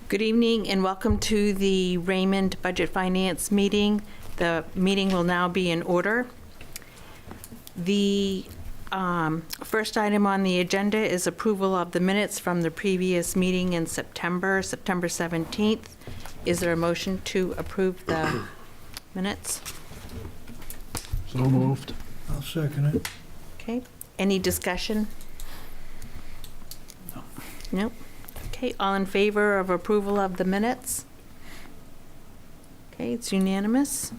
Good evening and welcome to the Raymond Budget Finance meeting. The meeting will now be in order. The first item on the agenda is approval of the minutes from the previous meeting in September 17th. Is there a motion to approve the minutes? So moved. I'll second it. Okay. Any discussion? No. Okay, all in favor of approval of the minutes? Okay, it's unanimous.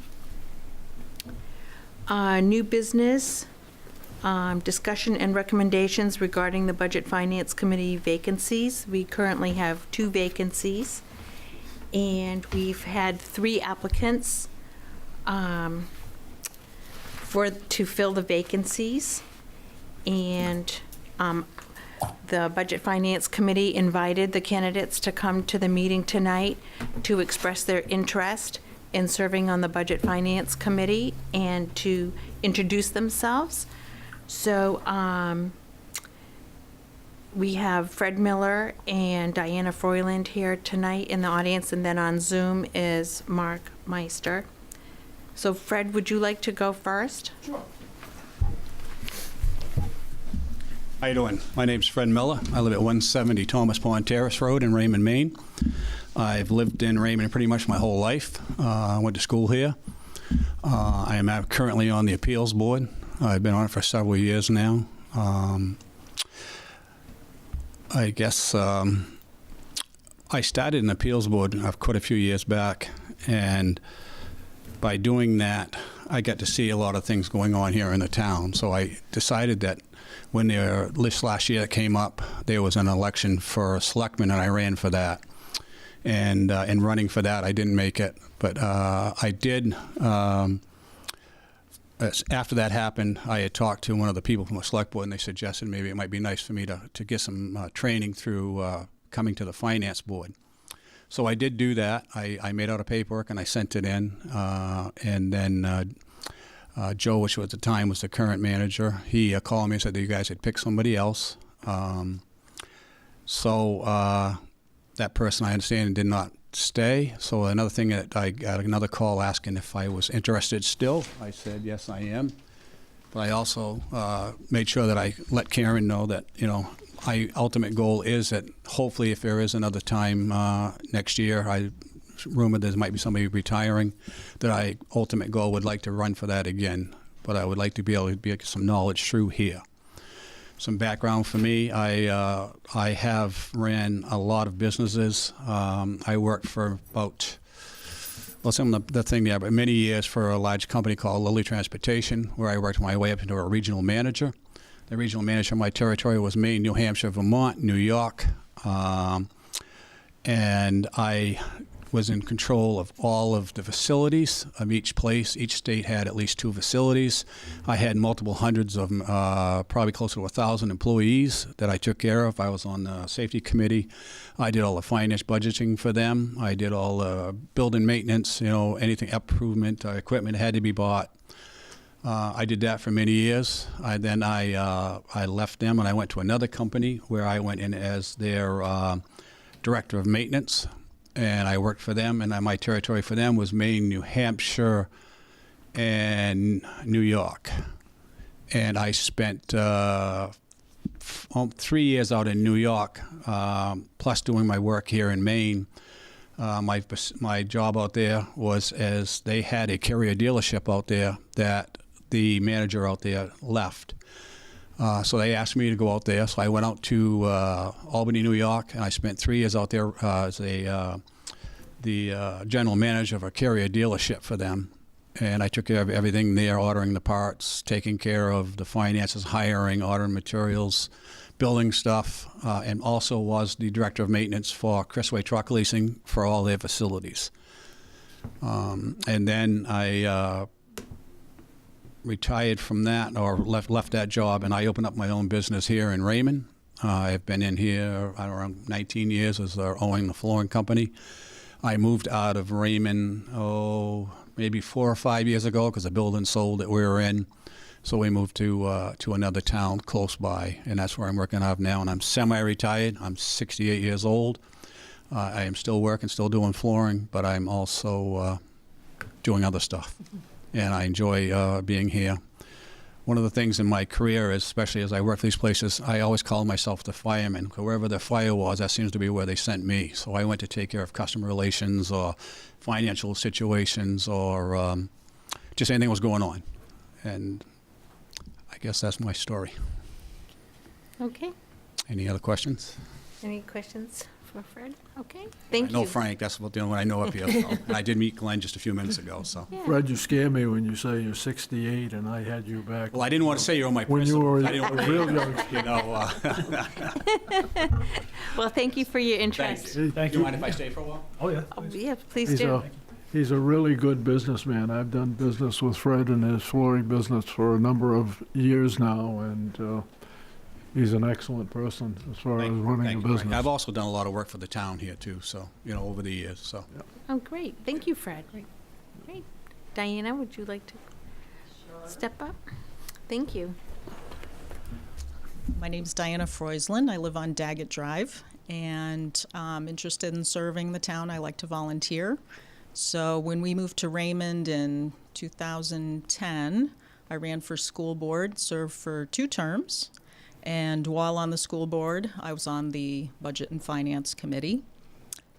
New business, discussion and recommendations regarding the Budget Finance Committee vacancies. We currently have 2 vacancies, and we've had 3 applicants to fill the vacancies, and the Budget Finance Committee invited the candidates to come to the meeting tonight to express their interest in serving on the Budget Finance Committee and to introduce themselves. So we have Fred Miller and Diana Froyland here tonight in the audience, and then on Zoom is Mark Meister. So Fred, would you like to go first? Sure. How you doing? My name's Fred Miller. I live at 170 Thomas Pond Terrace Road in Raymond, Maine. I've lived in Raymond pretty much my whole life. I went to school here. I am currently on the appeals board. I've been on it for several years now. I guess I started an appeals board quite a few years back, and by doing that, I got to see a lot of things going on here in the town. So I decided that when this last year came up, there was an election for a selectman, and I ran for that. And in running for that, I didn't make it, but I did. After that happened, I had talked to one of the people from the select board, and they suggested maybe it might be nice for me to get some training through coming to the finance board. So I did do that. I made out a paperwork and I sent it in, and then Joe, which at the time was the current manager, he called me and said that you guys had picked somebody else. So that person, I understand, did not stay. So another thing, that I got another call asking if I was interested still. I said, yes, I am. But I also made sure that I let Karen know that, my ultimate goal is that hopefully if there is another time next year, I rumored there might be somebody retiring, that I ultimate goal would like to run for that again. But I would like to be able to get some knowledge through here. Some background for me, I have ran a lot of businesses. I worked for about, some of the thing there, but many years for a large company called Lilly Transportation, where I worked my way up into a regional manager. The regional manager of my territory was Maine, New Hampshire, Vermont, New York, and I was in control of all of the facilities of each place. Each state had at least 2 facilities. I had multiple hundreds of them, probably close to 1,000 employees that I took care of. I was on the safety committee. I did all the finance budgeting for them. I did all the building maintenance, anything improvement, equipment had to be bought. I did that for many years. I left them and I went to another company where I went in as their director of maintenance. And I worked for them, and my territory for them was Maine, New Hampshire, and New York. And I spent 3 years out in New York, plus doing my work here in Maine. My job out there was as they had a carrier dealership out there that the manager out there left. So they asked me to go out there. So I went out to Albany, New York, and I spent 3 years out there as the general manager of a carrier dealership for them. And I took care of everything there, ordering the parts, taking care of the finances, hiring, ordering materials, building stuff, and also was the director of maintenance for Chrisway Truck Leasing for all their facilities. And then I retired from that, or left that job, and I opened up my own business here in Raymond. I've been in here around 19 years as owning the flooring company. I moved out of Raymond, maybe 4 or 5 years ago, because the building sold that we were in. So we moved to another town close by, and that's where I'm working out of now. And I'm semi-retired. I'm 68 years old. I am still working, still doing flooring, but I'm also doing other stuff. And I enjoy being here. One of the things in my career is, especially as I work for these places, I always call myself the fireman. Wherever the fire was, that seems to be where they sent me. So I went to take care of customer relations or financial situations or just anything that was going on. And I guess that's my story. Okay. Any other questions? Any questions for Fred? Okay, thank I you. know Frank, that's about the only one I know up here. So. And I did meet Glenn just a few minutes ago. So. Yeah. Fred, you scare me when you say you're 68 and I had you back. Well, I didn't want to say you're my When you principal. were I didn't want to real young. you know. Well, thank you for your Thank interest. you. Thank Do you you. mind if I stay for a while? Oh, yeah. Oh, yeah, please He's do. he's a really good businessman. I've done business with Fred and his flooring business for a number of years now, and he's an excellent person as far as running Thank a you, Frank. business. I've also done a lot of work for the town here too, so, you know, over the years, so. Oh, great. Thank you, Fred. Great. Diana, would you like to step up? Thank you. My name's Diana Freusland. I live on Daggett Drive, and I'm interested in serving the town. I like to volunteer. So when we moved to Raymond in 2010, I ran for school board, served for 2 terms, and while on the school board, I was on the Budget and Finance Committee,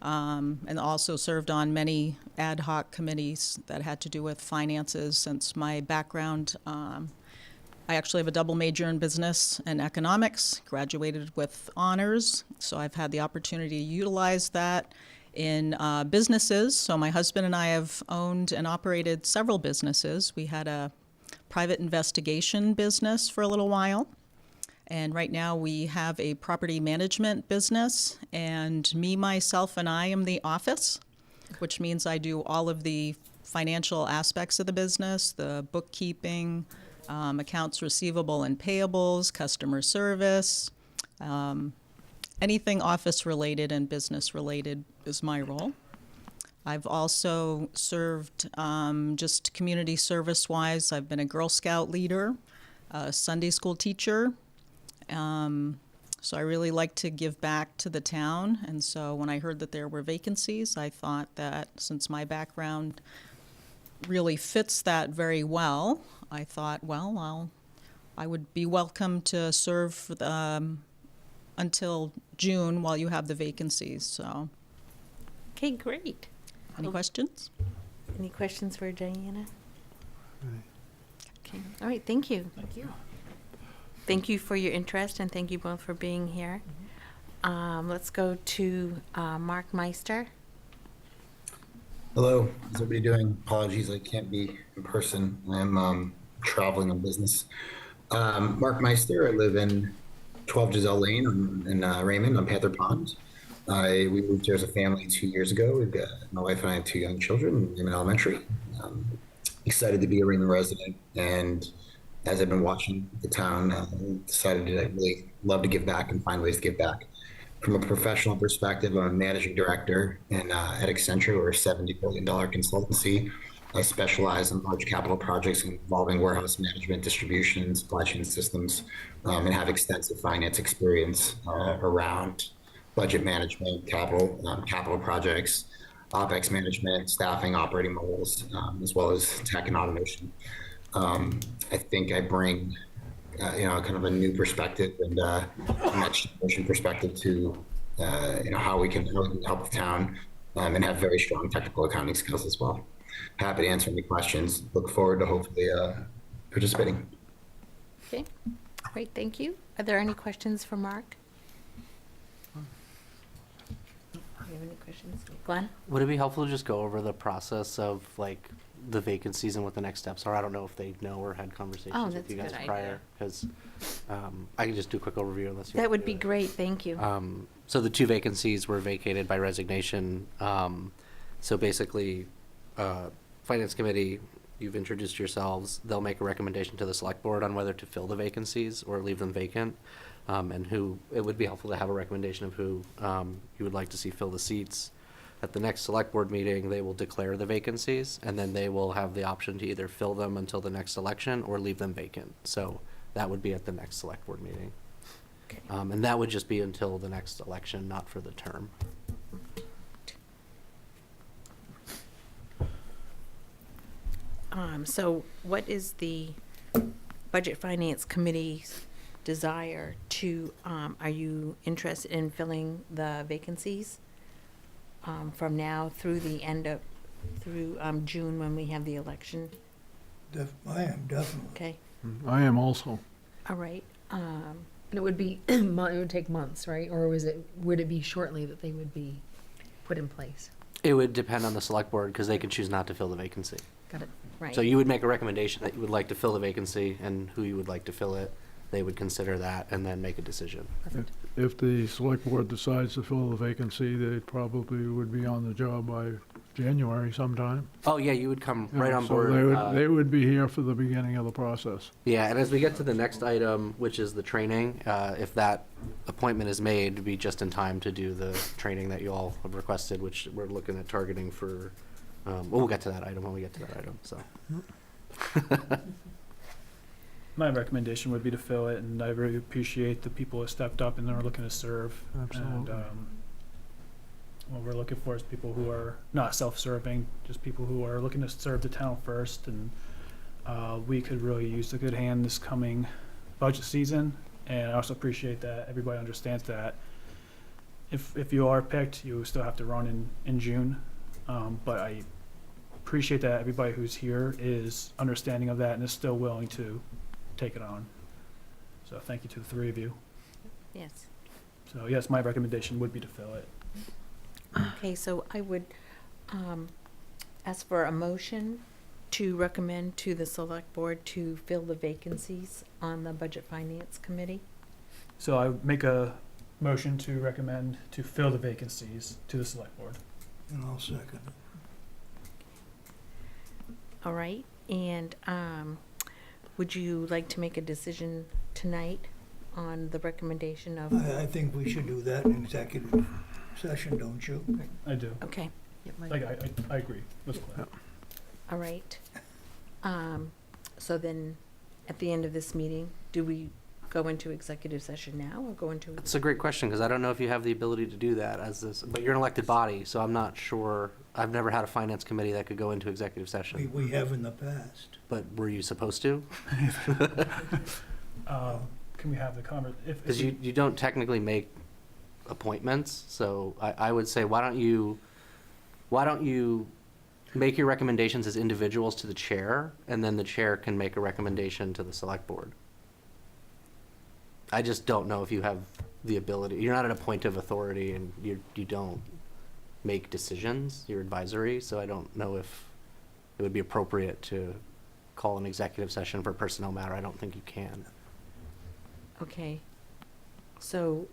and also served on many ad hoc committees that had to do with finances. Since my background, I actually have a double major in business and economics, graduated with honors, so I've had the opportunity to utilize that in businesses. So my husband and I have owned and operated several businesses. We had a private investigation business for a little while, and right now we have a property management business, and me, myself, and I am the office, which means I do all of the financial aspects of the business, the bookkeeping, accounts receivable and payables, customer service, anything office related and business related is my role. I've also served just community service wise. I've been a Girl Scout leader, a Sunday school teacher. So I really like to give back to the town. And so when I heard that there were vacancies, I thought that since my background really fits that very well, I thought, well, I would be welcome to serve until June while you have the vacancies. So, Okay, great. any questions? Any questions for Diana? Okay, all right, thank you. Thank you. Thank you for your interest, and thank you both for being here. Let's go to Mark Meister. Hello, how's everybody doing? Apologies, I can't be in person. I'm traveling on business. Mark Meister, I live in 12 Giselle Lane in Raymond on Panther Pond. We moved here as a family 2 years ago. We've got, my wife and I have 2 young children in elementary. Excited to be a Raymond resident, and as I've been watching the town, decided that I really love to give back and find ways to give back. From a professional perspective, I'm a managing director at Accenture. We're a $70 billion consultancy. I specialize in large capital projects involving warehouse management, distribution, supply chain systems, and have extensive finance experience around budget management, capital projects, OpEx management, staffing, operating models, as well as tech and automation. I think I bring kind of a new perspective and next generation perspective to how we can help the town, and have very strong technical accounting skills as well. Happy to answer any questions. Look forward to hopefully participating. Okay, great, thank you. Are there any questions for Mark? Do you have any questions? Glenn? Would it be helpful to just go over the process of like the vacancies and what the next steps are? I don't know if they know or had conversations Oh, with that's you a guys good idea. prior, because I can just do a quick overview unless you. That want would to be do it. great, thank you. So the 2 vacancies were vacated by resignation. So basically, Finance Committee, you've introduced yourselves. They'll make a recommendation to the Select Board on whether to fill the vacancies or leave them vacant, and it would be helpful to have a recommendation of who you would like to see fill the seats. At the next Select Board meeting, they will declare the vacancies, and then they will have the option to either fill them until the next election or leave them vacant. So that would be at the next Select Board meeting. Okay. And that would just be until the next election, not for the term. So what is the Budget Finance Committee's desire to, are you interested in filling the vacancies from now through the end of, through June when we have the election? I am, definitely. Okay, I am also. all right. And it would be, it would take months, right? Or would it be shortly that they would be put in place? It would depend on the select board because they could choose not to fill the vacancy. Got it. Right. So you would make a recommendation that you would like to fill the vacancy and who you would like to fill it. They would consider that and then make a decision. Perfect. If the select board decides to fill the vacancy, they probably would be on the job by January sometime. Oh, yeah, you would come right Yeah, on so board. They would be here for the beginning of the process. Yeah, and as we get to the next item, which is the training, if that appointment is made, to be just in time to do the training that you all have requested, which we're looking at targeting for, well, we'll get to that item when we get to that item, so. My recommendation would be to fill it, and I really appreciate the people who stepped up and are looking to serve. Absolutely. And what we're looking for is people who are not self-serving, just people who are looking to serve the town first. And we could really use a good hand this coming budget season. And I also appreciate that everybody understands that if you are picked, you still have to run in June. But I appreciate that everybody who's here is understanding of that and is still willing to take it on. So thank you to the three of you. Yes. So yes, my recommendation would be to fill it. Okay, so I would ask for a motion to recommend to the select board to fill the vacancies on the Budget Finance Committee. So I would make a motion to recommend to fill the vacancies to the select board. And I'll second it. All right, and would you like to make a decision tonight on the recommendation of? I think we should do that in executive session, don't you? I do. Okay, Yep, Like, I agree. Let's play. all right. So then, at the end of this meeting, do we go into executive session now or go into? It's a great question, because I don't know if you have the ability to do that as this, but you're an elected body, so I'm not sure. I've never had a finance committee that could go into executive session, We have in the past. but were you supposed to? Can we have the Because you don't technically make appointments, so I would say, why don't you make your recommendations as individuals to the chair, and then the chair can make a recommendation to the select board. I just don't know if you have the ability. You're not an appointive authority, and you don't make decisions. You're advisory, so I don't know if it would be appropriate to call an executive session for a personnel matter. I don't think you can. Okay, so,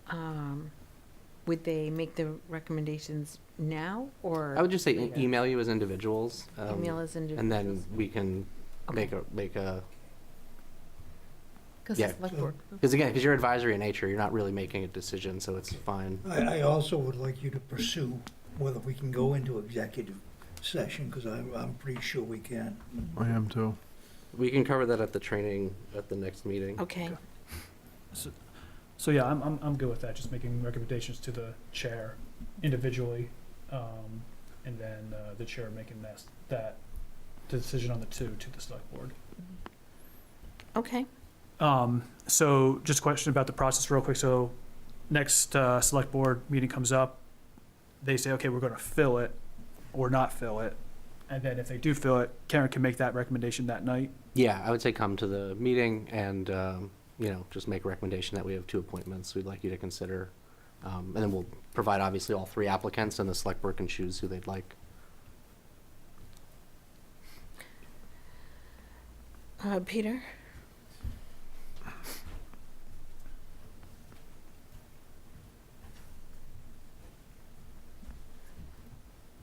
would they make the recommendations now, or? I would just say later? email you as individuals. Email as individuals? And then we can make a, Because Yeah. the select board. because you're advisory in nature, you're not really making a decision, so it's fine. I also would like you to pursue whether we can go into executive session, because I'm pretty sure we can. I am too. We can cover that at the training at the next meeting. Okay, So yeah, I'm good with that. Just making recommendations to the chair individually, and then the chair making that decision on the two to the select board. okay, So just a question about the process real quick. So next select board meeting comes up, they say, okay, we're going to fill it or not fill it. And then if they do fill it, Karen can make that recommendation that night. Yeah, I would say come to the meeting and, just make a recommendation that we have 2 appointments we'd like you to consider. And then we'll provide obviously all 3 applicants, and the select board can choose who they'd like. Peter?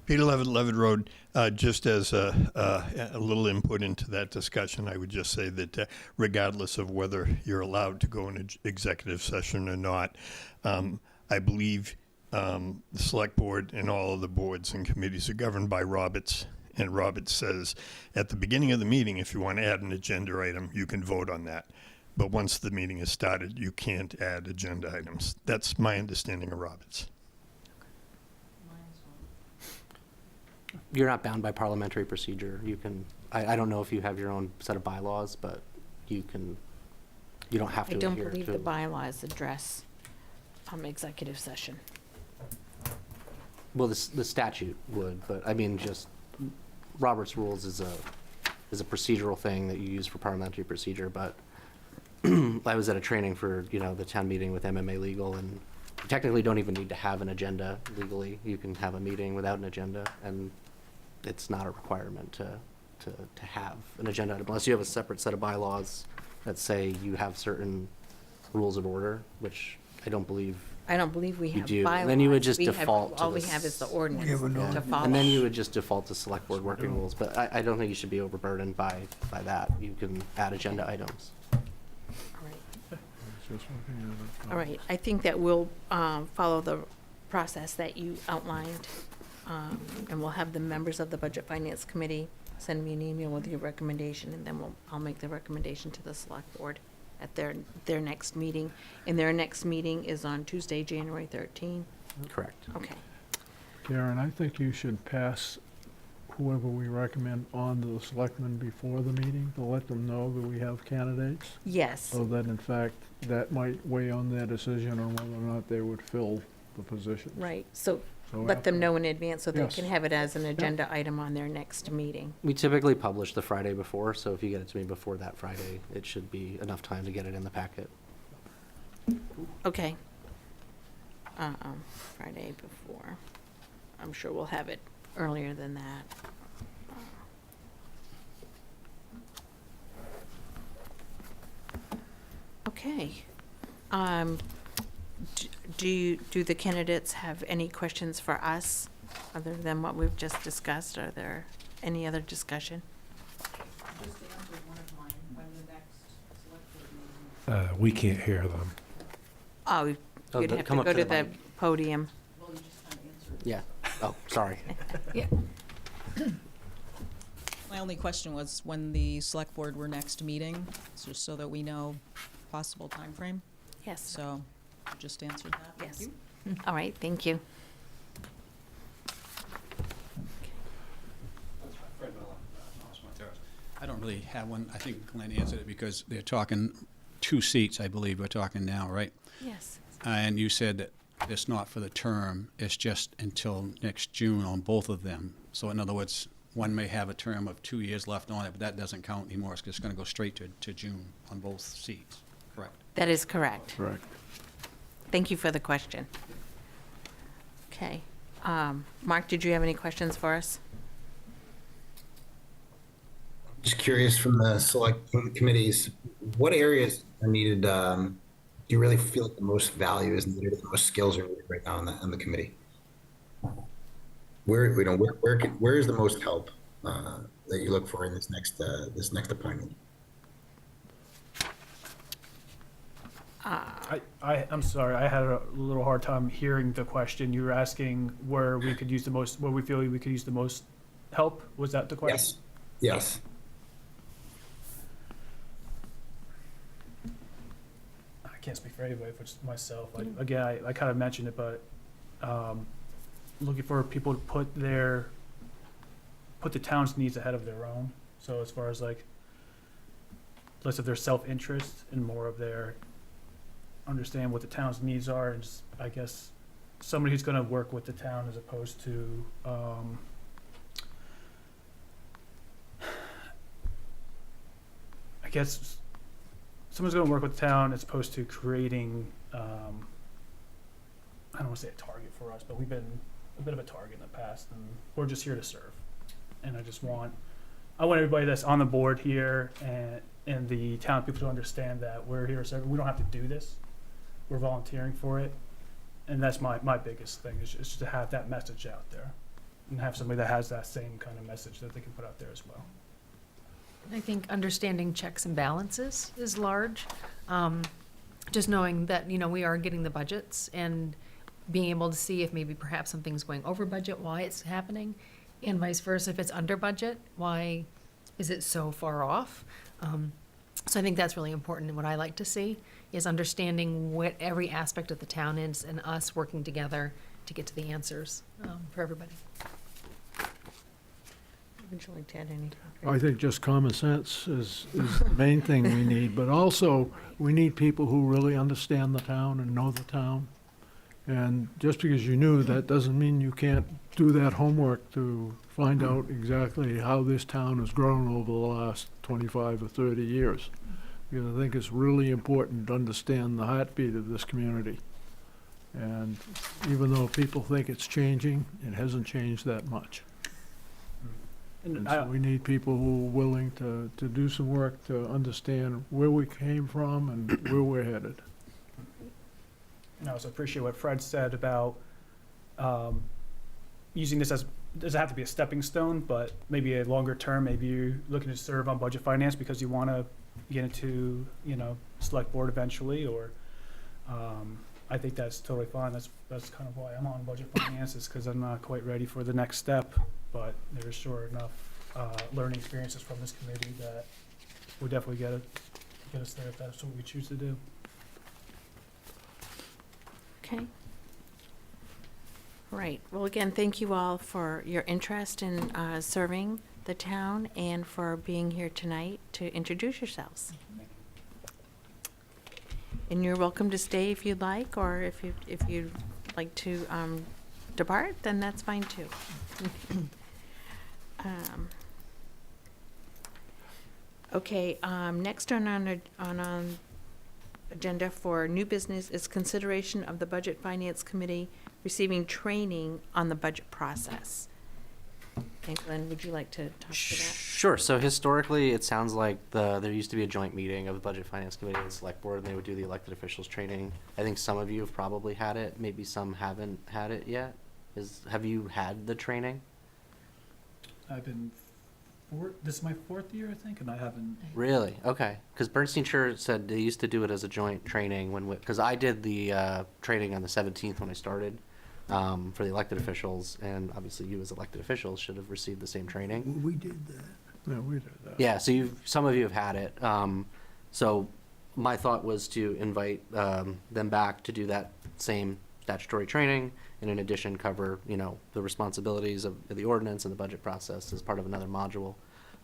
Peter Levitt Road, just as a little input into that discussion, I would just say that regardless of whether you're allowed to go in executive session or not, I believe the select board and all of the boards and committees are governed by Roberts. And Roberts says at the beginning of the meeting, if you want to add an agenda item, you can vote on that. But once the meeting is started, you can't add agenda items. That's my understanding of Roberts. You're not bound by parliamentary procedure. You can I don't know if you have your own set of bylaws, but you don't have I to don't adhere believe to. the bylaws address executive session. Well, the statute would, but I mean, just Robert's rules is a procedural thing that you use for parliamentary procedure, but I was at a training for, the town meeting with MMA Legal, and you technically don't even need to have an agenda legally. You can have a meeting without an agenda, and it's not a requirement to have an agenda item, unless you have a separate set of bylaws that say you have certain rules of order, which I don't believe. I don't believe we You have do. bylaws. Then you would just We have- default to All we this- have is the We ordinance have an to ordinance. follow. And then you would just default to select board working rules, but I don't think you should be overburdened by that. You can add agenda items. All right. It's just looking at it. All right, I think that we'll follow the process that you outlined, and we'll have the members of the Budget Finance Committee send me an email with your recommendation, and then I'll make the recommendation to the Select Board at their next meeting. And their next meeting is on Tuesday, January 13. Correct. Okay. Karen, I think you should pass whoever we recommend on to the selectmen before the meeting to let them know that we have candidates. Yes, So that in fact, that might weigh on their decision on whether or not they would fill the position. right. So So let them after- know in advance so they Yes. can have it as an agenda item on their next meeting. We typically publish the Friday before, so if you get it to me before that Friday, it should be enough time to get it in the packet. Okay. Friday before. I'm sure we'll have it earlier than that. Okay. Do the candidates have any questions for us other than what we've just discussed? Are there any other discussion? We can't hear them. Oh, Oh, you'd have to come up go to to the the mic. podium. Yeah. Oh, sorry. Yeah. My only question was when the select board were next meeting, just so that we know possible timeframe. Yes. So you just answered that. Thank Yes. you. All right, thank you. I don't really have one. I think Glenn answered it because they're talking 2 seats, I believe we're talking now, right? Yes. And you said that it's not for the term, it's just until next June on both of them. So in other words, one may have a term of 2 years left on it, but that doesn't count anymore. It's just going to go straight to June on both seats, correct? That is correct. Correct. Thank you for the question. Okay. Mark, did you have any questions for us? Just curious from the select committees, what areas are needed? Do you really feel like the most value is needed, the most skills are needed right now on the committee? Where is the most help that you look for in this next appointment? I'm sorry, I had a little hard time hearing the question. You were asking where we could use the most, where we feel we could use the most help? Was that the question? Yes. I can't speak for anybody, but just myself. Again, I kind of mentioned it, but looking for people to put the town's needs ahead of their own. So as far as like less of their self-interest and more of their understand what the town's needs are, and just, I guess, somebody who's going to work with the town as opposed to I guess someone's going to work with the town as opposed to creating I don't want to say a target for us, but we've been a bit of a target in the past, and we're just here to serve. And I want everybody that's on the board here and the town people to understand that we're here to serve. We don't have to do this. We're volunteering for it. And that's my biggest thing, is just to have that message out there and have somebody that has that same kind of message that they can put out there as well. I think understanding checks and balances is large. Just knowing that, we are getting the budgets and being able to see if maybe perhaps something's going over budget, why it's happening, and vice versa. If it's under budget, why is it so far off? So I think that's really important, and what I like to see is understanding what every aspect of the town is and us working together to get to the answers for everybody. Would you like to add anything? I think just common sense is the main thing we need, but also we need people who really understand the town and know the town. And just because you knew, that doesn't mean you can't do that homework to find out exactly how this town has grown over the last 25 or 30 years. Because I think it's really important to understand the heartbeat of this community. And even though people think it's changing, it hasn't changed that much. And so we need people who are willing to do some work to understand where we came from and where we're headed. And I also appreciate what Fred said about using this as, doesn't have to be a stepping stone, but maybe a longer term, maybe you're looking to serve on budget finance because you want to get into, select board eventually, or I think that's totally fine. That's kind of why I'm on budget finance, is because I'm not quite ready for the next step, but there's sure enough learning experiences from this committee that will definitely get us there if that's what we choose to do. Okay. Right. Well, again, thank you all for your interest in serving the town and for being here tonight to introduce yourselves. And you're welcome to stay if you'd like, or if you'd like to depart, then that's fine too. Okay. Next on agenda for new business is consideration of the Budget Finance Committee receiving training on the budget process. And Glenn, would you like to talk to that? Sure. So historically, it sounds like there used to be a joint meeting of the Budget Finance Committee and the Select Board, and they would do the elected officials training. I think some of you have probably had it. Maybe some haven't had it yet. Have you had the training? I've been this is my 4th year, I think, and I haven't. Really? Okay. Because Bernstein Sure said they used to do it as a joint training because I did the training on the 17th when I started for the elected officials, and obviously you as elected officials should have received the same training. We did that. Yeah, we did that. Yeah, so some of you have had it. So my thought was to invite them back to do that same statutory training, and in addition cover, the responsibilities of the ordinance and the budget process as part of another module.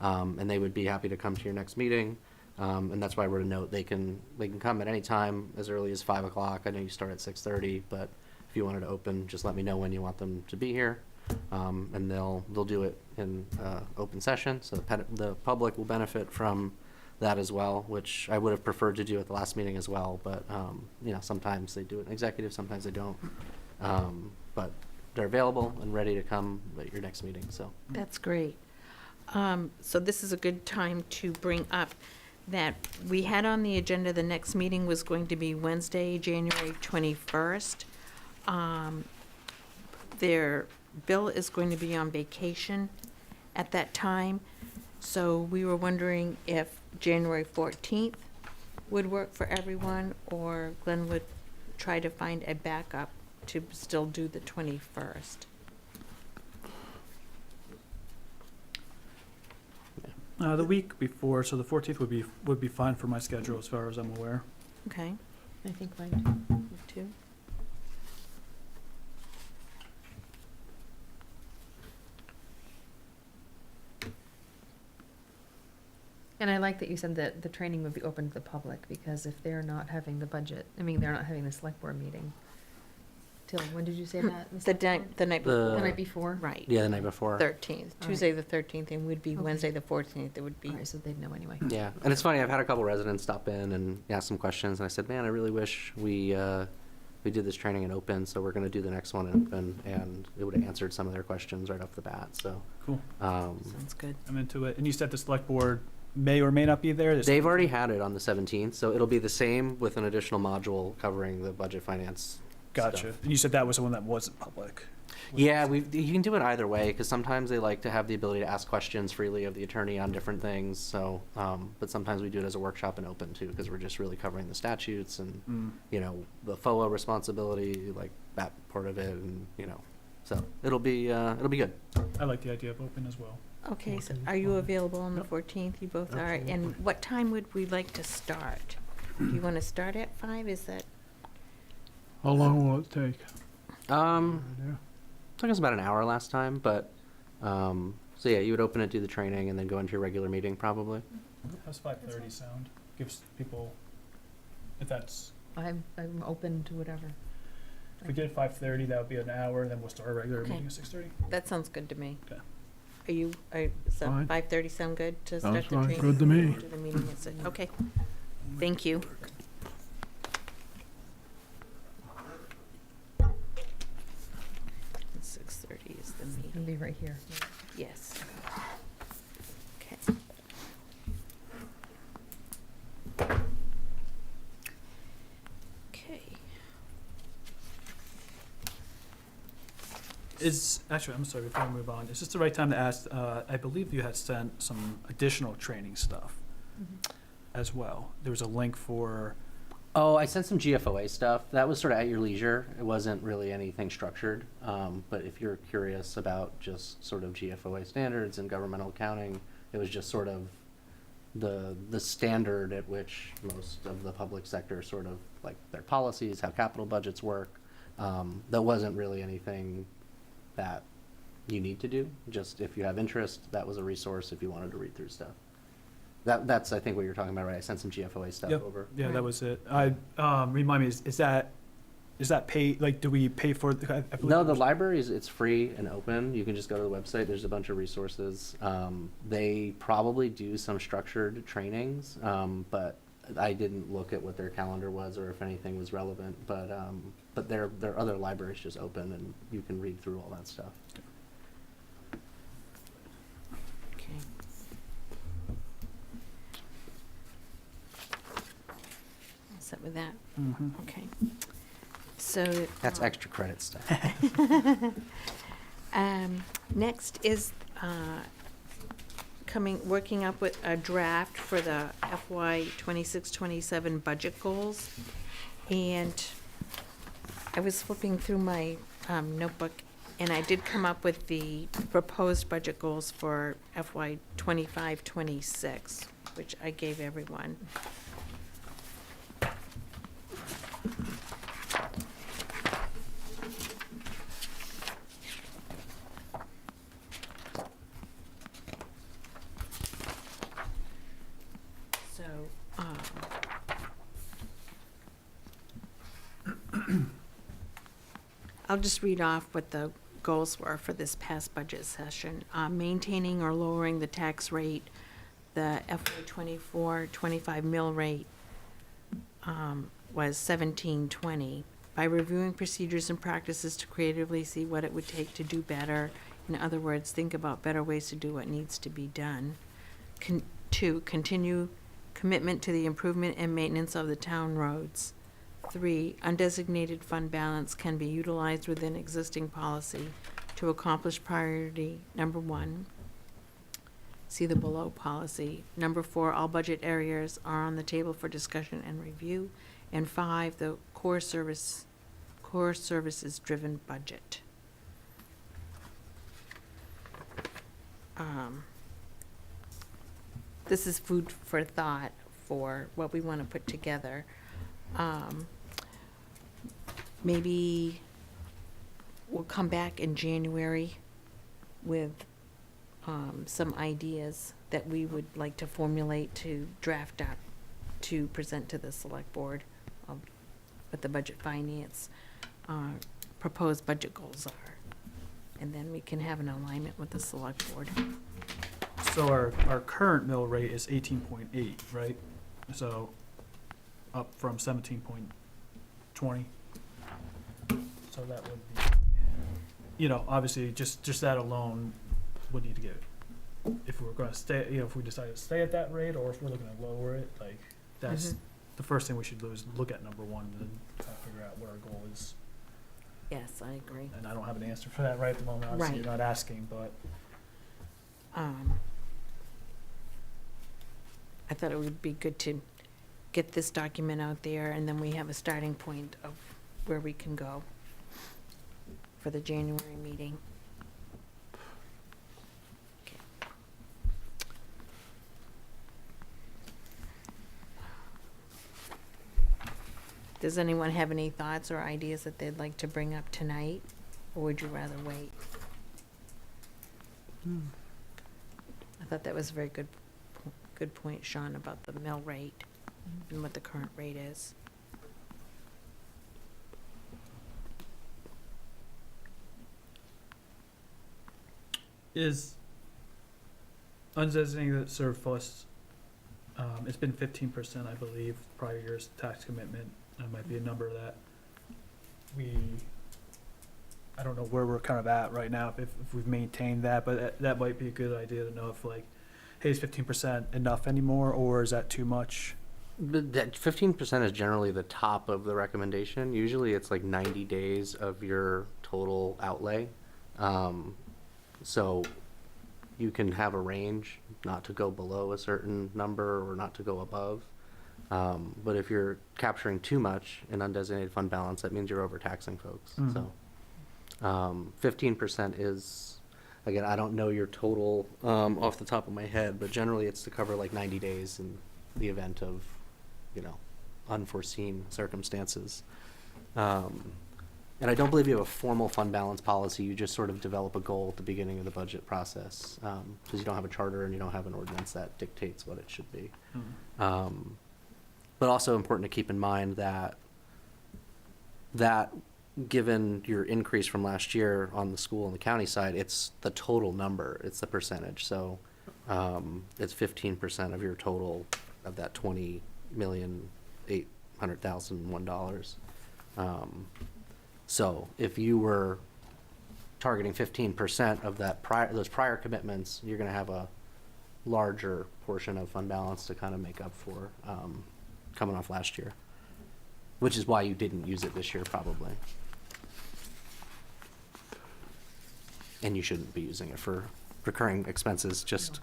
And they would be happy to come to your next meeting. And that's why I wrote a note. They can come at any time as early as 5 o'clock. I know you start at 6:30, but if you wanted to open, just let me know when you want them to be here. And they'll do it in open session, so the public will benefit from that as well, which I would have preferred to do at the last meeting as well, but sometimes they do it in executive, sometimes they don't. But they're available and ready to come at your next meeting, so. That's great. So this is a good time to bring up that we had on the agenda, the next meeting was going to be Wednesday, January 21st. Their Bill is going to be on vacation at that time, so we were wondering if January 14th would work for everyone, or Glenn would try to find a backup to still do the 21st. The week before, so the 14th would be fine for my schedule as far as I'm aware. Okay, I think mine too. you too? And I like that you said that the training would be open to the public, because if they're not having the budget, they're not having the select board meeting. Till, when did you say that? The night before. The night before? Right. Yeah, the night before. 13th, All Tuesday the 13th, and would be Okay. Wednesday the 14th, it would be. All right, so they'd know anyway. Yeah, and it's funny, I've had a couple residents stop in and ask some questions, and I said, man, I really wish we did this training in open, so we're gonna do the next one in open, and it would have answered some of their questions right off the bat, so. Cool. Sounds good. I'm into it. And you said the select board may or may not be there? They've already had it on the 17th, so it'll be the same with an additional module covering the budget finance Gotcha. stuff. And you said that was the one that wasn't public. Yeah, you can do it either way, because sometimes they like to have the ability to ask questions freely of the attorney on different things, so, but sometimes we do it as a workshop and open too, because we're just really covering the statutes and, the FOA responsibility, like that part of it, and, so it'll be good. I like the idea of open as well. Okay, so are you available on the 14th? You both are. And what time would we like to start? Do you want to start at 5? Is that? How long will it take? Yeah. Yeah. Took us about an hour last time, but So yeah, you would open it, do the training, and then go into your regular meeting probably. How's 5:30 sound? Gives people, if that's, I'm open to whatever. if we did 5:30, that would be an hour, then we'll start our regular Okay. meeting at 6:30. That sounds good to me. Okay. So Fine. 5:30 sound good to Sounds start the fine. training? Good to me. Do the meeting at 6? Okay, thank you. And 6:30 is the meeting, It'll be right here. yes. Okay. Okay. Actually, I'm sorry, before we move on, is this the right time to ask, I believe you had sent some additional training stuff as well. There was a link for, Oh, I sent some GFOA stuff. That was sort of at your leisure. It wasn't really anything structured. But if you're curious about just sort of GFOA standards and governmental accounting, it was just sort of the standard at which most of the public sector sort of like their policies, how capital budgets work. That wasn't really anything that you need to do. Just if you have interest, that was a resource if you wanted to read through stuff. That's I think what you're talking about, right? I sent some GFOA stuff Yep. over. yeah, that Right. was it. Remind me, is that paid, like, do we pay for, I believe No, the there's- library it's free and open. You can just go to the website. There's a bunch of resources. They probably do some structured trainings, but I didn't look at what their calendar was or if anything was relevant. But their other libraries just open and you can read through all that stuff. Okay. All set with that? Mhm. Okay. So. That's extra credit stuff. Next is working up with a draft for the FY 26-27 budget goals. And I was flipping through my notebook, and I did come up with the proposed budget goals for FY 25-26, which I gave everyone. So, I'll just read off what the goals were for this past budget session. Maintaining or lowering the tax rate, the FY 24-25 mill rate was 17.20. By reviewing procedures and practices to creatively see what it would take to do better. In other words, think about better ways to do what needs to be done. 2, continue commitment to the improvement and maintenance of the town roads. 3, undesignated fund balance can be utilized within existing policy to accomplish priority number 1. See the below policy. Number 4, all budget areas are on the table for discussion and review. And 5, the core services driven budget. This is food for thought for what we want to put together. Maybe we'll come back in January with some ideas that we would like to formulate to draft up to present to the select board of what the budget finance proposed budget goals are. And then we can have an alignment with the select board. So our current mill rate is 18.8, right? So up from 17.20. So that would be, obviously, just that alone would need to get, if we're gonna stay, if we decide to stay at that rate, or if we're looking to lower it, like, that's the first thing we should do is look at number 1 and then try to figure out what our goal is. Yes, I agree. And I don't have an answer for that right at the moment. Obviously, Right. you're not asking, but I thought it would be good to get this document out there, and then we have a starting point of where we can go for the January meeting. Okay. Does anyone have any thoughts or ideas that they'd like to bring up tonight, or would you rather wait? I thought that was a very good point, Sean, about the mill rate and what the current rate is. Is undesignated surplus, it's been 15%, I believe, prior year's tax commitment. That might be a number that I don't know where we're kind of at right now, if we've maintained that, but that might be a good idea to know if like, hey, is 15% enough anymore, or is that too much? But that 15% is generally the top of the recommendation. Usually it's like 90 days of your total outlay. So you can have a range, not to go below a certain number or not to go above. But if you're capturing too much in undesignated fund balance, that means you're overtaxing folks. Mhm. So 15% is, again, I don't know your total off the top of my head, but generally it's to cover like 90 days in the event of, unforeseen circumstances. And I don't believe you have a formal fund balance policy. You just sort of develop a goal at the beginning of the budget process, because you don't have a charter and you don't have an ordinance that dictates what it should be. But also important to keep in mind that given your increase from last year on the school and the county side, it's the total number, it's the percentage. So it's 15% of your total of that $20,800,001. So if you were targeting 15% of those prior commitments, you're going to have a larger portion of fund balance to kind of make up for coming off last year, which is why you didn't use it this year probably. And you shouldn't be using it for recurring expenses, just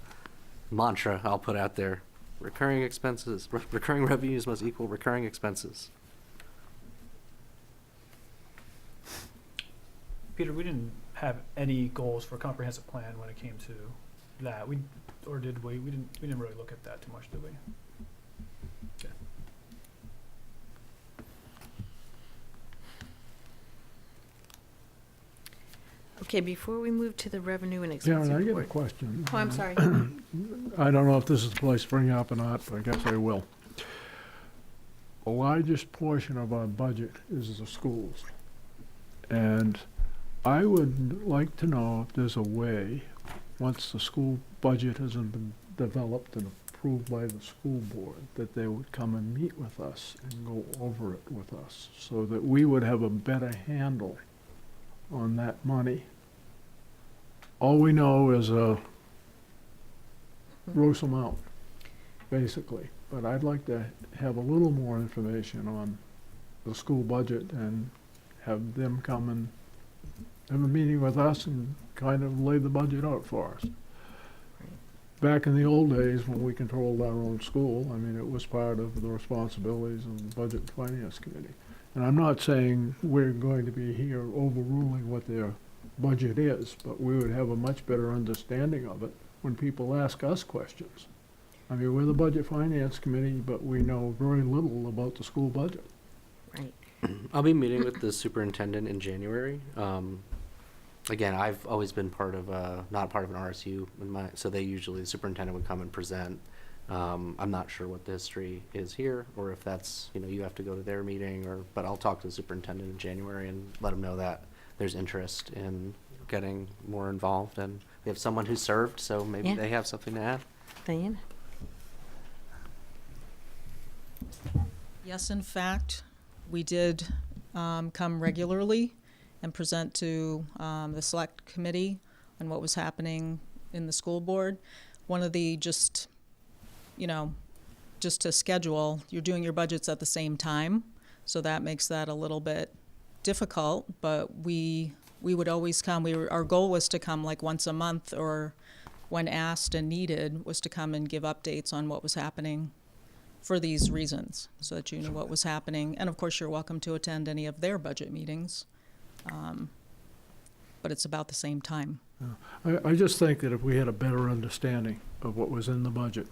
mantra I'll put out there. Recurring expenses, recurring revenues must equal recurring expenses. Peter, we didn't have any goals for a comprehensive plan when it came to that. Did we? We didn't really look at that too much, did we? Okay. Okay, before we move to the revenue and expense Karen, I get a report. question. Oh, I'm sorry. I don't know if this is the place to bring it up or not, but I guess I will. The largest portion of our budget is the schools. And I would like to know if there's a way, once the school budget has been developed and approved by the school board, that they would come and meet with us and go over it with us, so that we would have a better handle on that money. All we know is a gross amount, basically. But I'd like to have a little more information on the school budget and have them come and have a meeting with us and kind of lay the budget out for us. Back in the old days, when we controlled our own school, I mean, it was part of the responsibilities of the Budget and Finance Committee. And I'm not saying we're going to be here overruling what their budget is, but we would have a much better understanding of it when people ask us questions. I mean, we're the Budget Finance Committee, but we know very little about the school budget. Right. I'll be meeting with the superintendent in January. Again, I've always been not part of an RSU, so the superintendent would come and present. I'm not sure what the history is here, or if that's, you have to go to their meeting, but I'll talk to the superintendent in January and let him know that there's interest in getting more involved. And we have someone who served, so maybe Yeah. they have something to add. Diana? Yes, in fact, we did come regularly and present to the select committee on what was happening in the school board. One of the just to schedule, you're doing your budgets at the same time, so that makes that a little bit difficult, but we would always come. Our goal was to come like once a month, or when asked and needed, was to come and give updates on what was happening for these reasons, so that you knew what was happening. And of course, you're welcome to attend any of their budget meetings, but it's about the same time. I just think that if we had a better understanding of what was in the budget,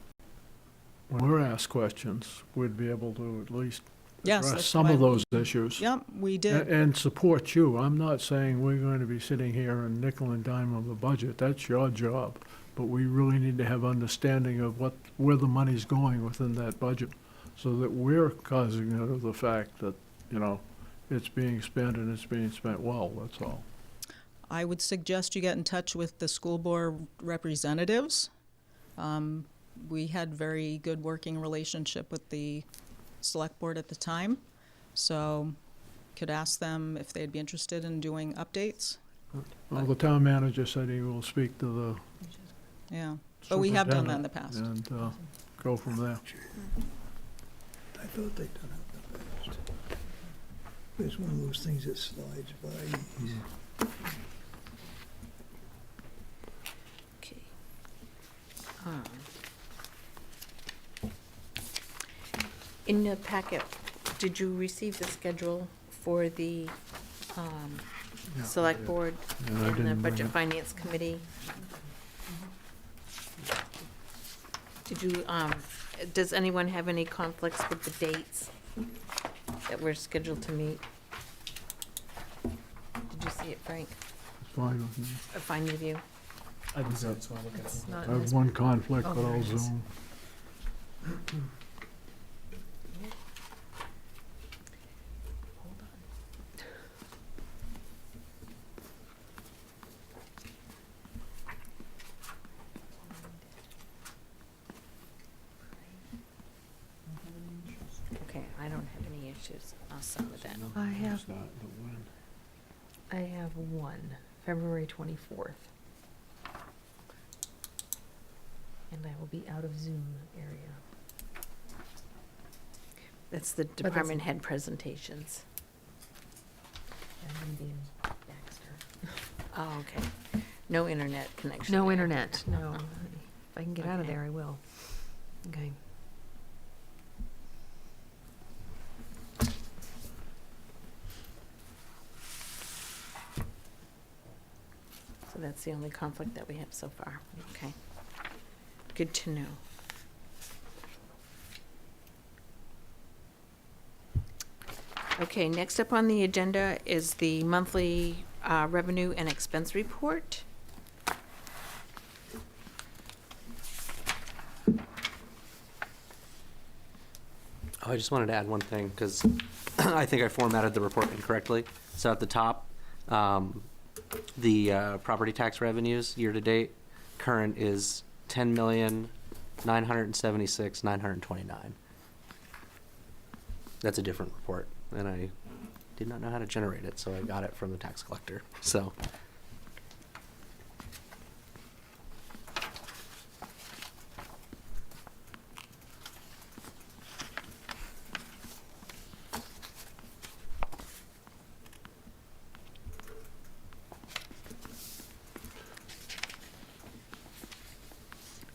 when we're asked questions, we'd be able to at least Yes, address that's some why of those issues. Yep, we did. And support you. I'm not saying we're going to be sitting here and nickel and dime on the budget. That's your job. but we really need to have understanding of where the money's going within that budget, so that we're cognizant of the fact that, it's being spent and it's being spent well, that's all. I would suggest you get in touch with the school board representatives. We had very good working relationship with the select board at the time, so could ask them if they'd be interested in doing updates. Well, the town manager said he will speak to the Yeah, but we have done that in the superintendent past. and go from there. I thought they'd done it in the past. It's one of those things that slides by. Okay. Um, In the packet, did you receive the schedule for the Yeah, select yeah. board And I and the didn't bring budget it. finance committee? Did you, does anyone have any conflicts with the dates that we're scheduled to meet? Did you see it, Frank? It's fine with me. Fine with you? I didn't see it, so I'll look at It's it. not I in have this one one. conflict, Oh, but there I'll it is. Zoom. Hold on. Okay, I don't have any issues. I'll start with that. I have one, February 24th. And I will be out of Zoom area. That's the that's- department head presentations. I'm gonna be in Baxter. Oh, okay. No internet connection. No there. internet, no. If I can get out of Okay. there, I will. Okay. So that's the only conflict that we have so far. Okay. Good to know. Okay, next up on the agenda is the monthly revenue and expense report. Oh, I just wanted to add one thing, because I think I formatted the report incorrectly. So at the top, the property tax revenues year-to-date, current is 10,976,929. That's a different report, and I did not know how to generate it, so I got it from the tax collector, so.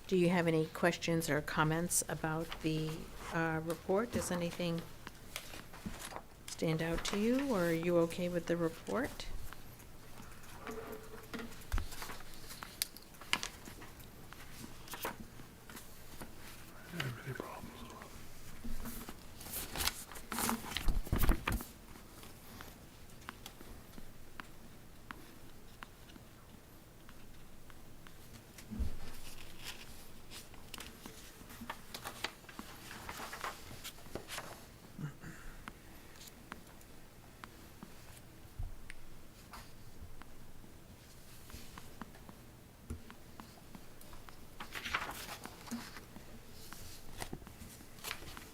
Do you have any questions or comments about the report? Does anything stand out to you, or are you okay with the report?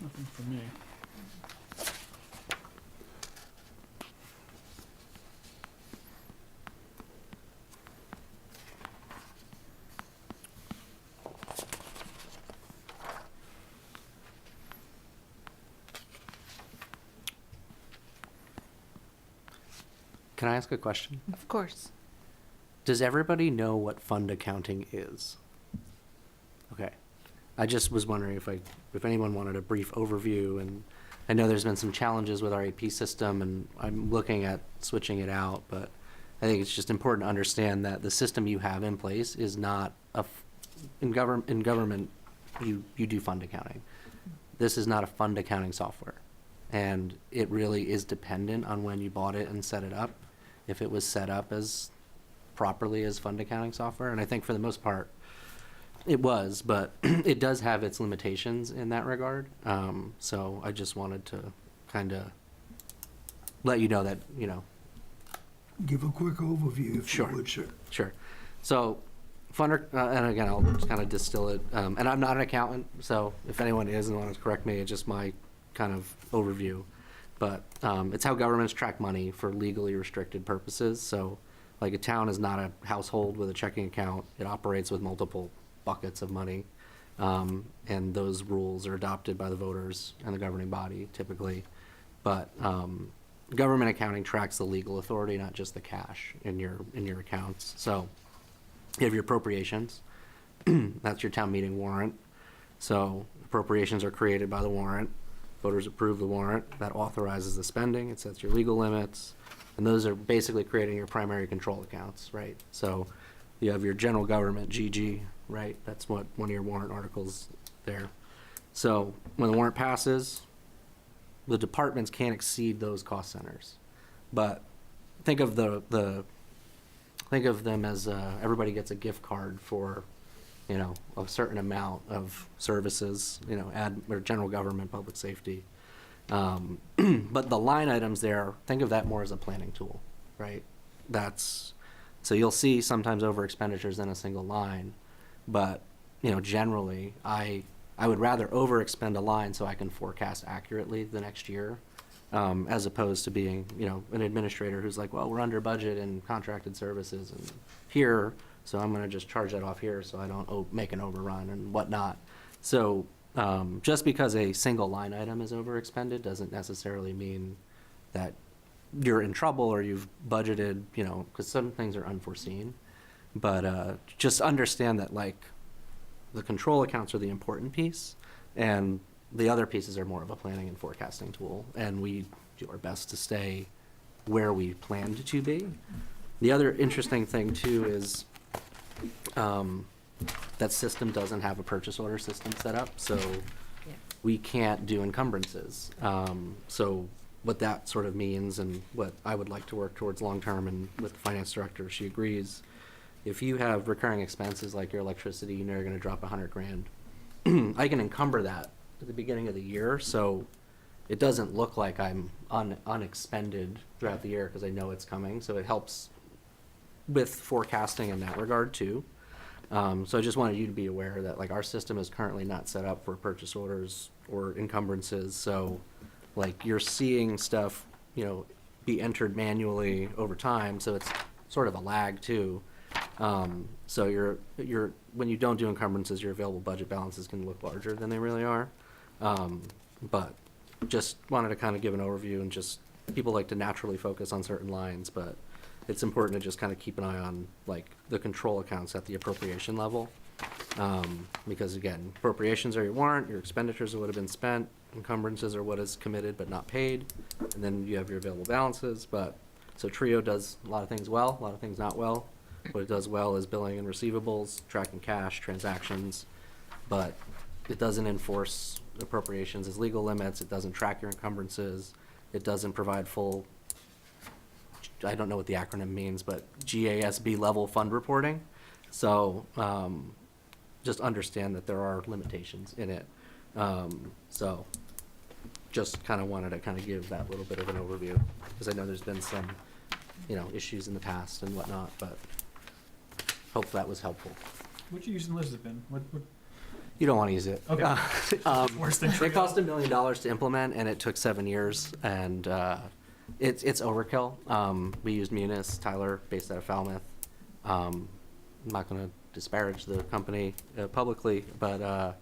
Nothing for me. Can I ask a question? Of course. Does everybody know what fund accounting is? Okay. I just was wondering if anyone wanted a brief overview, and I know there's been some challenges with our AP system, and I'm looking at switching it out, but I think it's just important to understand that the system you have in place is not in government, you do fund accounting. This is not a fund accounting software, and it really is dependent on when you bought it and set it up. If it was set up as properly as fund accounting software, and I think for the most part, It was, but it does have its limitations in that regard. So I just wanted to kind of let you know that, Give a quick overview, if you Sure. would, sir. Sure. So, and again, I'll just kind of distill it. And I'm not an accountant, so if anyone is and wants to correct me, it's just my kind of overview. But it's how governments track money for legally restricted purposes. So, like a town is not a household with a checking account. It operates with multiple buckets of money. And those rules are adopted by the voters and the governing body typically. But government accounting tracks the legal authority, not just the cash in your accounts. So you have your appropriations. That's your town meeting warrant. So appropriations are created by the warrant. Voters approve the warrant. That authorizes the spending. It sets your legal limits. And those are basically creating your primary control accounts, right? So you have your general government, GG, right? That's what one of your warrant articles there. So when the warrant passes, the departments can't exceed those cost centers. But think of think of them as everybody gets a gift card for, a certain amount of services, or general government, public safety. But the line items there, think of that more as a planning tool, right? So you'll see sometimes over expenditures in a single line, but, generally, I would rather over-expend a line so I can forecast accurately the next year, as opposed to being, an administrator who's like, well, we're under budget and contracted services and here, so I'm gonna just charge that off here so I don't make an overrun and whatnot. So just because a single line item is over-expended doesn't necessarily mean that you're in trouble or you've budgeted, because some things are unforeseen. But just understand that, like, the control accounts are the important piece, and the other pieces are more of a planning and forecasting tool, and we do our best to stay where we planned to be. The other interesting thing, too, is that system doesn't have a purchase order system set up, so we can't do encumbrances. So what that sort of means, and what I would like to work towards long-term, and with the finance director, she agrees, if you have recurring expenses like your electricity, you're gonna drop $100,000, I can encumber that at the beginning of the year, so it doesn't look like I'm unexpended throughout the year, because I know it's coming, so it helps with forecasting in that regard too. So I just wanted you to be aware that, like, our system is currently not set up for purchase orders or encumbrances, so, like, you're seeing stuff, be entered manually over time, so it's sort of a lag too. So you're when you don't do encumbrances, your available budget balances can look larger than they really are. But just wanted to kind of give an overview, and just, people like to naturally focus on certain lines, but it's important to just kind of keep an eye on, like, the control accounts at the appropriation level. Because again, appropriations are your warrant, your expenditures are what have been spent, encumbrances are what is committed but not paid, and then you have your available balances. But, so TRIO does a lot of things well, a lot of things not well. What it does well is billing and receivables, tracking cash, transactions, but it doesn't enforce appropriations as legal limits, it doesn't track your encumbrances, it doesn't provide full, I don't know what the acronym means, but GASB level fund reporting. So just understand that there are limitations in it. So just kind of wanted to kind of give that little bit of an overview, because I know there's been some, issues in the past and whatnot, but hope that was helpful. What you use in Lisbon? What? You don't want to use it. Okay. Worse than It Trio. cost $1 million to implement, and it took 7 years, and it's overkill. We used Munis, Tyler, based out of Falmouth. I'm not going to disparage the company publicly, but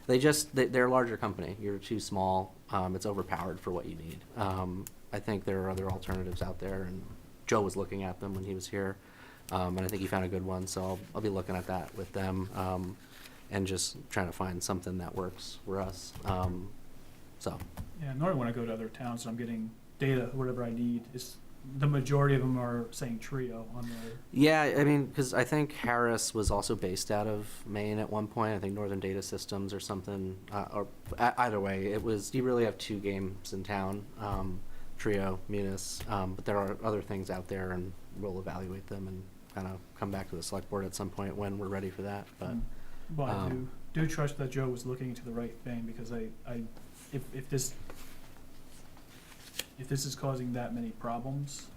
they're a larger company. You're too small. It's overpowered for what you need. I think there are other alternatives out there, and Joe was looking at them when he was here, and I think he found a good one, so I'll be looking at that with them, and just trying to find something that works for us. So. Yeah, normally when I go to other towns, I'm getting data, whatever I need. The majority of them are saying Trio on their. Yeah, I mean, because I think Harris was also based out of Maine at one point. I think Northern Data Systems or something. Or either way, you really have 2 games in town, Trio, Munis. But there are other things out there, and we'll evaluate them and kind of come back to the select board at some point when we're ready for that. But Well, I do trust that Joe was looking into the right thing, because if this is causing that many problems,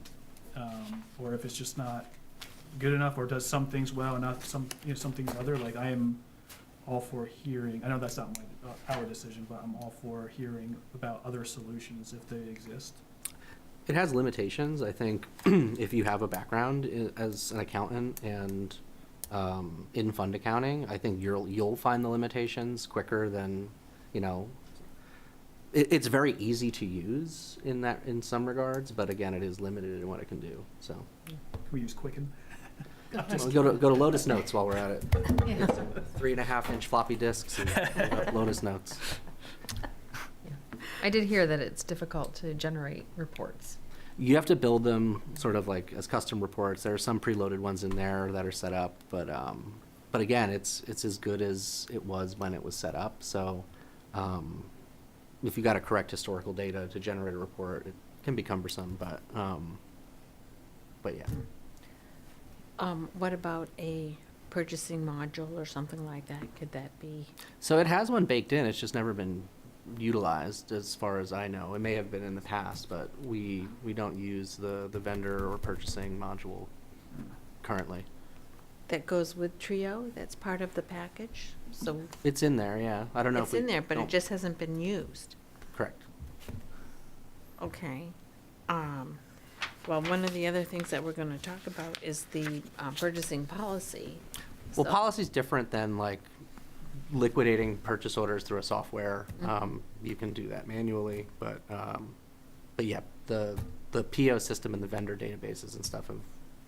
or if it's just not good enough, or does some things well and not something other, like, I am all for hearing. I know that's not our decision, but I'm all for hearing about other solutions if they exist. It has limitations. I think if you have a background as an accountant and in fund accounting, I think you'll find the limitations quicker than, it's very easy to use in some regards, but again, it is limited in what it can do. So Can we use Quicken? well, go to Lotus Notes while we're at it. Yeah. 3.5-inch floppy disks and Lotus Notes. I did hear that it's difficult to generate reports. You have to build them sort of like as custom reports. There are some preloaded ones in there that are set up, but again, it's as good as it was when it was set up. So if you got to correct historical data to generate a report, it can be cumbersome, but yeah. What about a purchasing module or something like that? Could that be? So it has one baked in. It's just never been utilized as far as I know. It may have been in the past, but we don't use the vendor or purchasing module currently. That goes with Trio? That's part of the package? So It's in there, yeah. I don't know if it's we in there, but it don't- just hasn't been used. Correct. Okay. Well, one of the other things that we're going to talk about is the purchasing policy. Well, So- policy's different than like liquidating purchase orders through a software. You can do that manually, but yeah, the PO system and the vendor databases and stuff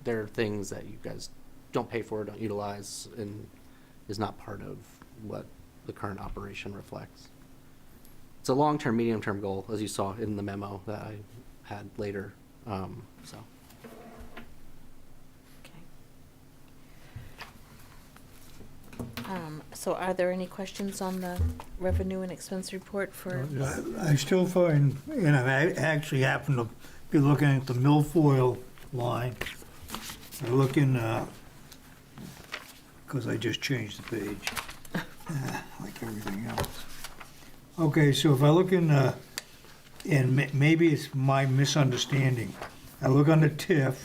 they're things that you guys don't pay for, don't utilize, and is not part of what the current operation reflects. It's a long-term, medium-term goal, as you saw in the memo that I had later. So. So are there any questions on the revenue and expense report for? I still find, I actually happen to be looking at the milfoil line. I look in, because I just changed the page, like everything else. Okay, so if I look in, and maybe it's my misunderstanding, I look under TIF,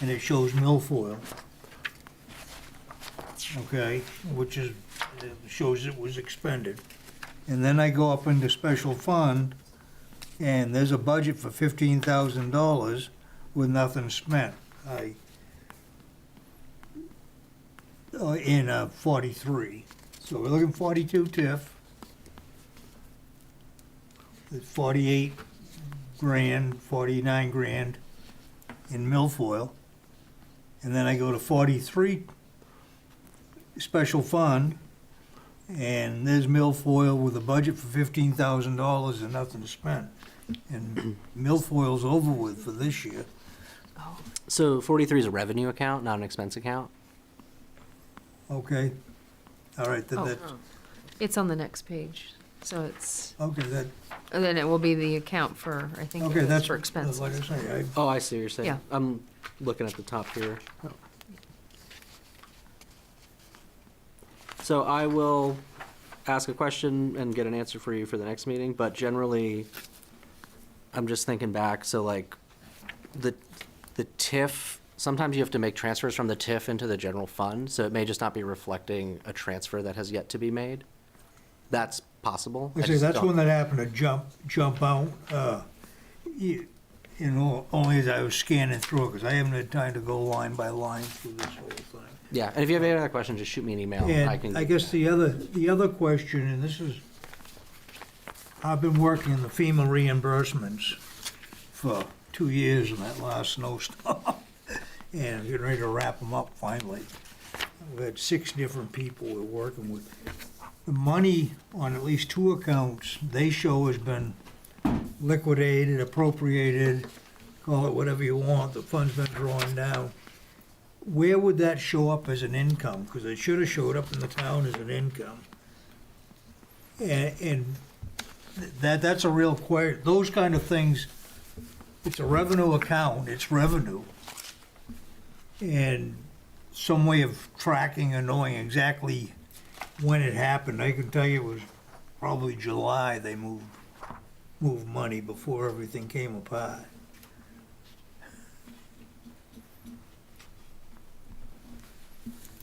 and it shows milfoil. Okay, which is, it shows it was expended. And then I go up into special fund, and there's a budget for $15,000 with nothing spent. In 43. So we're looking 42 TIF. It's 48 grand, 49 grand in milfoil. And then I go to 43 special fund, and there's milfoil with a budget for $15,000 and nothing spent. And milfoil's over with for this year. So 43 is a revenue account, not an expense account. Okay, all right, then Oh. that's, It's on the next page, so it's, okay, that, and then it will be the account for, I think okay, it is that's, for like I expenses. say, Oh, I see what you're saying. Yeah. I'm looking at the top here. So I will ask a question and get an answer for you for the next meeting, but generally, I'm just thinking back, so like, the TIF, sometimes you have to make transfers from the TIF into the general fund, so it may just not be reflecting a transfer that has yet to be made. That's possible. I say, just that's don't- one that happened to jump out, only as I was scanning through it, because I haven't had time to go line by line through this whole thing. Yeah, and if you have any other questions, just shoot me an email. I can. And I guess the other question, and this is, I've been working in the FEMA reimbursements for 2 years in that last snowstorm, and I'm getting ready to wrap them up finally. We've had 6 different people we're working with. The money on at least 2 accounts, they show has been liquidated, appropriated, call it whatever you want, the fund's been drawn down. Where would that show up as an income? Because it should have showed up in the town as an income. And that's a real question. Those kind of things, it's a revenue account, it's revenue. And some way of tracking and knowing exactly when it happened. I can tell you it was probably July they moved money before everything came apart.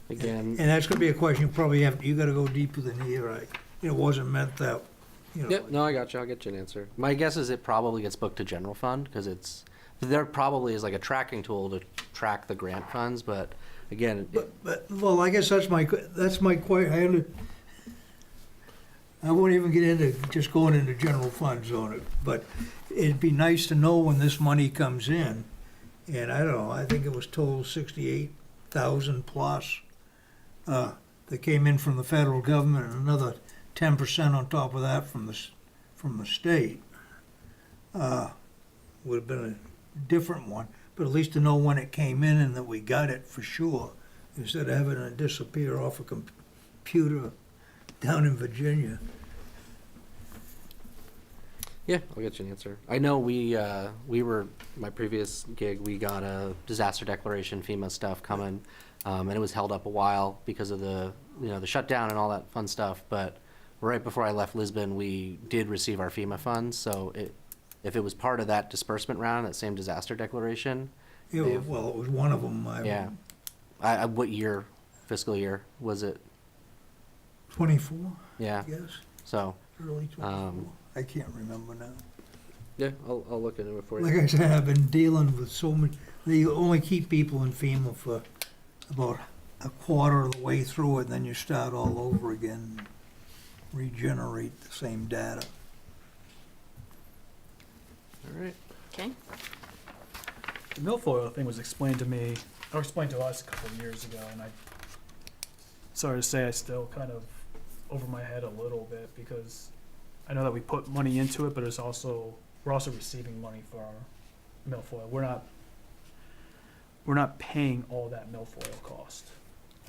Again, And that's gonna be a question you probably have, you gotta go deeper than here, it wasn't meant that, you know. yep, no, I got you. I'll get you an answer. My guess is it probably gets booked to general fund because there probably is like a tracking tool to track the grant funds, but again, Well, I guess that's my I won't even get into just going into general funds on it, but it'd be nice to know when this money comes in. And I don't know, I think it was total 68,000 plus, that came in from the federal government and another 10% on top of that from the state. Would have been a different one, but at least to know when it came in and that we got it for sure, instead of having it disappear off a computer down in Virginia. yeah, I'll get you an answer. I know we were, my previous gig, we got a disaster declaration FEMA stuff coming, and it was held up a while because of the shutdown and all that fun stuff. But right before I left Lisbon, we did receive our FEMA funds. So if it was part of that disbursement round, that same disaster declaration. Well, it was one of them. Yeah. What year, fiscal year was it? 24, Yeah. I guess, So, early 24. I can't remember now. yeah, I'll look into it for you. Like I said, I've been dealing with so many, they only keep people in FEMA for about a quarter of the way through it, and then you start all over again, regenerate the same data. All right. Okay. The milfoil thing was explained to me, or explained to us a couple of years ago, and sorry to say, I still kind of over my head a little bit because I know that we put money into it, but we're also receiving money for our milfoil. We're not paying all that milfoil cost.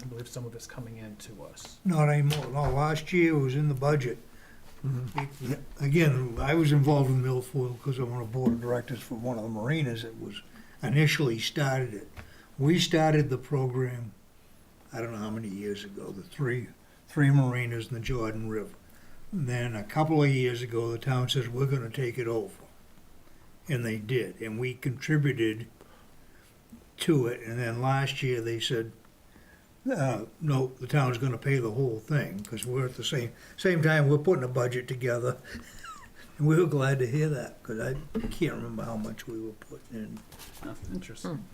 I believe some of it's coming in to us. Not anymore. No, last year it was in the budget. Again, I was involved in milfoil because I'm on a board of directors for one of the marinas that was initially started it. We started the program, I don't know how many years ago, the three marinas in the Jordan River. And then a couple of years ago, the town says, we're gonna take it over. And they did, and we contributed to it. And then last year, they said, no, the town's gonna pay the whole thing, because we're at the same time, we're putting a budget together. And we were glad to hear that, because I can't remember how much we were putting in. Oh, interesting.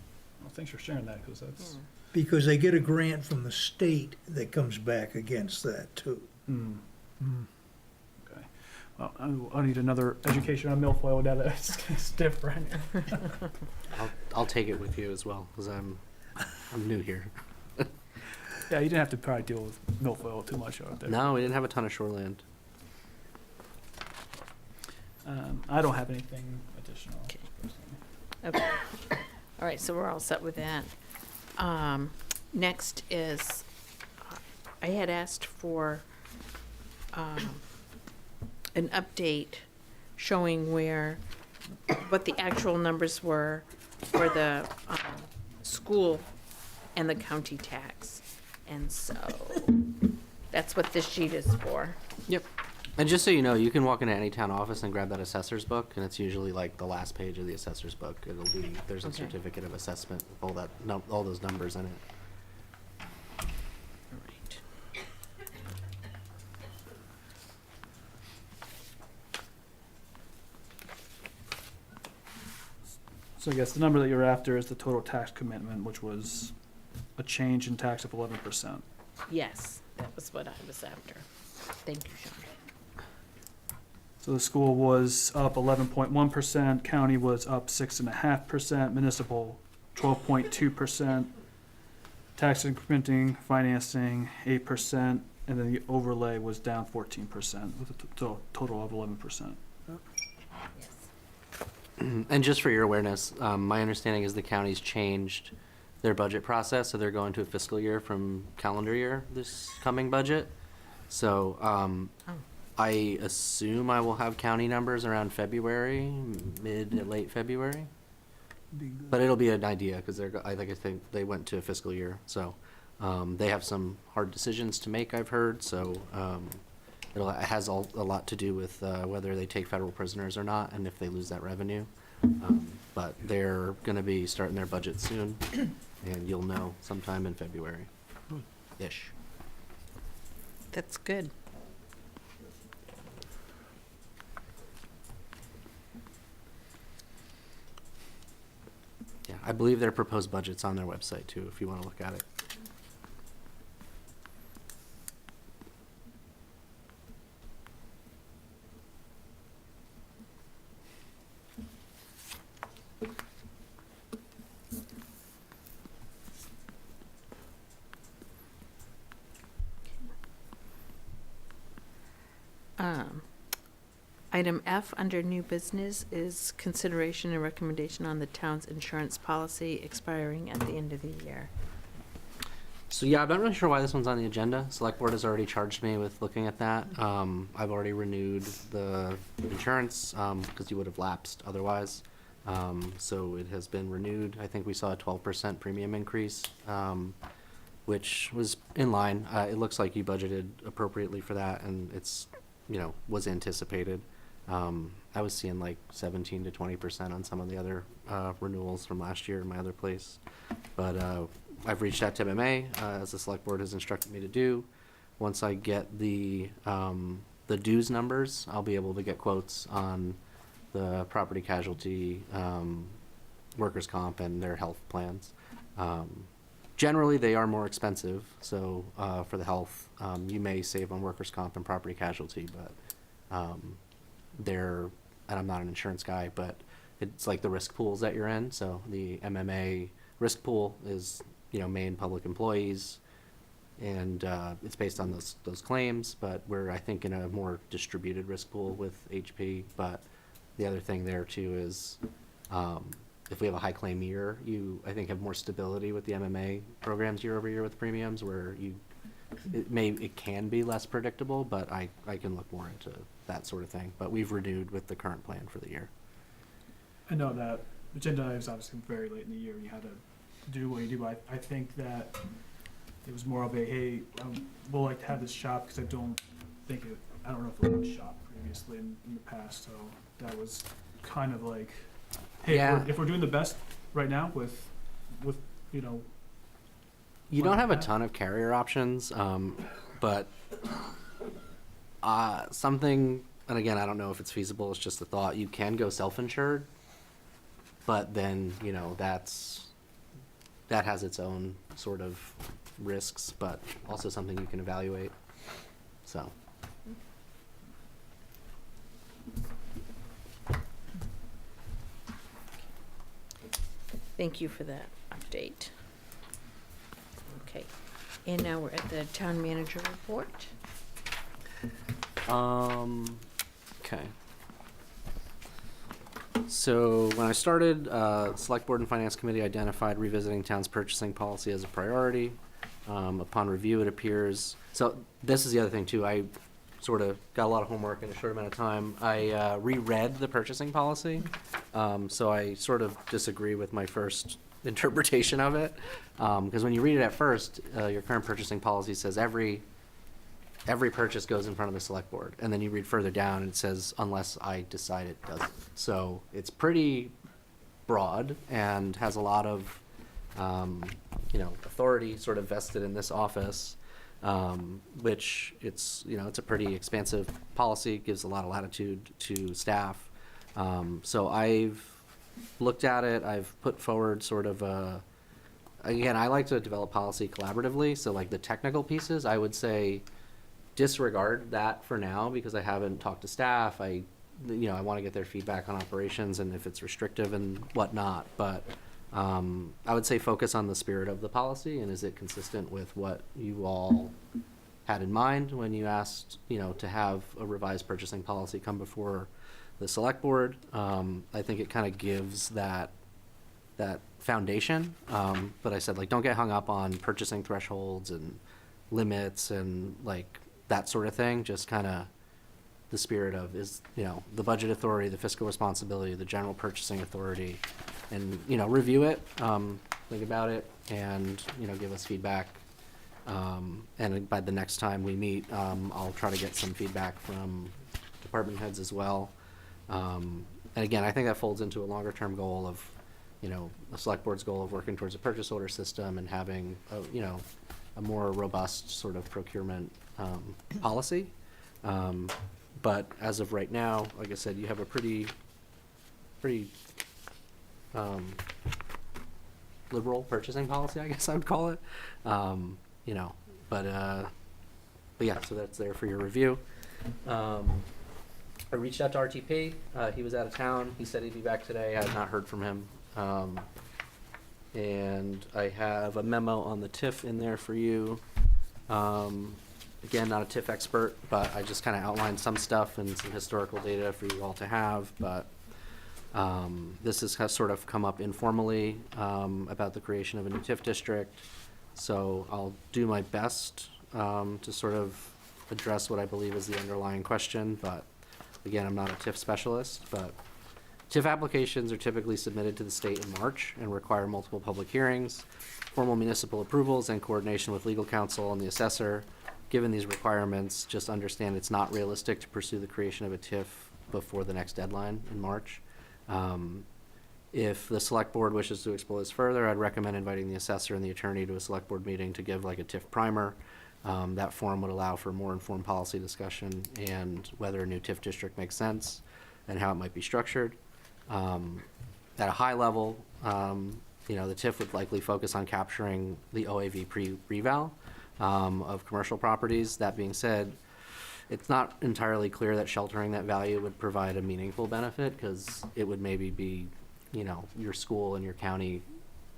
Well, thanks for sharing that because that's. Because they get a grant from the state that comes back against that, too. Okay. Well, I'll need another education on milfoil now that it's different. I'll take it with you as well because I'm new here. Yeah, you didn't have to probably deal with milfoil too much out there. No, we didn't have a ton of shoreland. I don't have anything additional. Okay. personally. Okay. All right, so we're all set with that. Next is, I had asked for an update showing what the actual numbers were for the school and the county tax. And so that's what this sheet is for. Yep. And just so you know, you can walk into any town office and grab that assessor's book, and it's usually like the last page of the assessor's book. There's a Okay. certificate of assessment with all those numbers in it. All right. So I guess the number that you're after is the total tax commitment, which was a change in tax of 11%. Yes, that was what I was after. Thank you, Sean. So the school was up 11.1%, county was up 6.5%, municipal 12.2%, tax incrementing, financing 8%, and then the overlay was down 14%, with a total of 11%. Yes. And just for your awareness, my understanding is the county's changed their budget process, so they're going to a fiscal year from calendar year this coming budget. So I assume I will have county numbers around February, mid to late February. Be good. But it'll be an idea, because I think they went to a fiscal year, so they have some hard decisions to make, I've heard, so it has a lot to do with whether they take federal prisoners or not, and if they lose that revenue. But they're gonna be starting their budget soon, and you'll know sometime in February-ish. That's good. Yeah, I believe their proposed budget's on their website too, if you wanna look at it. Item F under new business is consideration and recommendation on the town's insurance policy expiring at the end of the year. So yeah, I'm not really sure why this one's on the agenda. Select Board has already charged me with looking at that. I've already renewed the insurance, because you would have lapsed otherwise. So it has been renewed. I think we saw a 12% premium increase, which was in line. It looks like you budgeted appropriately for that, and it's, was anticipated. I was seeing like 17 to 20% on some of the other renewals from last year in my other place. But I've reached out to MMA, as the Select Board has instructed me to do. Once I get the dues numbers, I'll be able to get quotes on the property casualty, workers' comp, and their health plans. Generally, they are more expensive, so for the health, you may save on workers' comp and property casualty, but and I'm not an insurance guy, but it's like the risk pools that you're in. So the MMA risk pool is, main public employees, and it's based on those claims, but we're, I think, in a more distributed risk pool with HP. But the other thing there too is, if we have a high claim year, you, I think, have more stability with the MMA programs year over year with premiums, where it can be less predictable, but I can look more into that sort of thing. But we've renewed with the current plan for the year. I know that agenda is obviously very late in the year, and you had to do what you do, but I think that it was more of a, hey, we'll like to have this shop, because I don't know if it was shop previously in the past, so that was kind of like, hey, Yeah. if we're doing the best right now with You Like don't have a that? ton of carrier options, but something, and again, I don't know if it's feasible, it's just a thought, you can go self-insured, but then, that has its own sort of risks, but also something you can evaluate, so. Thank you for that update. Okay, and now we're at the town manager report. Okay. So when I started, Select Board and Finance Committee identified revisiting town's purchasing policy as a priority. Upon review, it appears, so this is the other thing too, I sort of got a lot of homework in a short amount of time. I reread the purchasing policy, so I sort of disagree with my first interpretation of it. Because when you read it at first, your current purchasing policy says every purchase goes in front of the Select Board, and then you read further down and it says unless I decide it doesn't. So it's pretty broad and has a lot of authority sort of vested in this office, which it's a pretty expansive policy, gives a lot of latitude to staff. So I've looked at it, I've put forward sort of again, I like to develop policy collaboratively, so like the technical pieces, I would say disregard that for now, because I haven't talked to staff. I want to get their feedback on operations and if it's restrictive and whatnot, but I would say focus on the spirit of the policy, and is it consistent with what you all had in mind when you asked, to have a revised purchasing policy come before the Select Board. I think it kind of gives that foundation, but I said, don't get hung up on purchasing thresholds and limits and that sort of thing. Just kind of the spirit of is, the budget authority, the fiscal responsibility, the general purchasing authority, and, review it, think about it, and, give us feedback. And by the next time we meet, I'll try to get some feedback from department heads as well. And again, I think that folds into a longer-term goal of, the select board's goal of working towards a purchase order system and having, a more robust sort of procurement policy. But as of right now, like I said, you have a pretty liberal purchasing policy, I guess I would call it. But yeah, so that's there for your review. I reached out to RTP. He was out of town. He said he'd be back today. I have not heard from him. And I have a memo on the TIF in there for you. Again, not a TIF expert, but I just kind of outlined some stuff and some historical data for you all to have. But this has sort of come up informally about the creation of a new TIF district. So I'll do my best to sort of address what I believe is the underlying question. But again, I'm not a TIF specialist, but TIF applications are typically submitted to the state in March and require multiple public hearings, formal municipal approvals, and coordination with legal counsel and the assessor. Given these requirements, just understand it's not realistic to pursue the creation of a TIF before the next deadline in March. If the select board wishes to explore this further, I'd recommend inviting the assessor and the attorney to a select board meeting to give like a TIF primer. That forum would allow for more informed policy discussion and whether a new TIF district makes sense and how it might be structured. At a high level, the TIF would likely focus on capturing the OAV pre-reval of commercial properties. That being said, it's not entirely clear that sheltering that value would provide a meaningful benefit because it would maybe be, your school and your county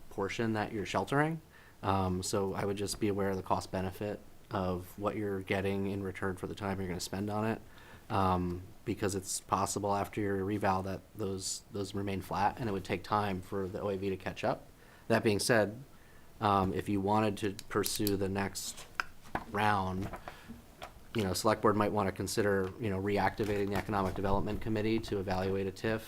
portion that you're sheltering. So I would just be aware of the cost benefit of what you're getting in return for the time you're going to spend on it. Because it's possible after your reval that those remain flat and it would take time for the OAV to catch up. That being said, if you wanted to pursue the next round, select board might want to consider, reactivating the Economic Development Committee to evaluate a TIF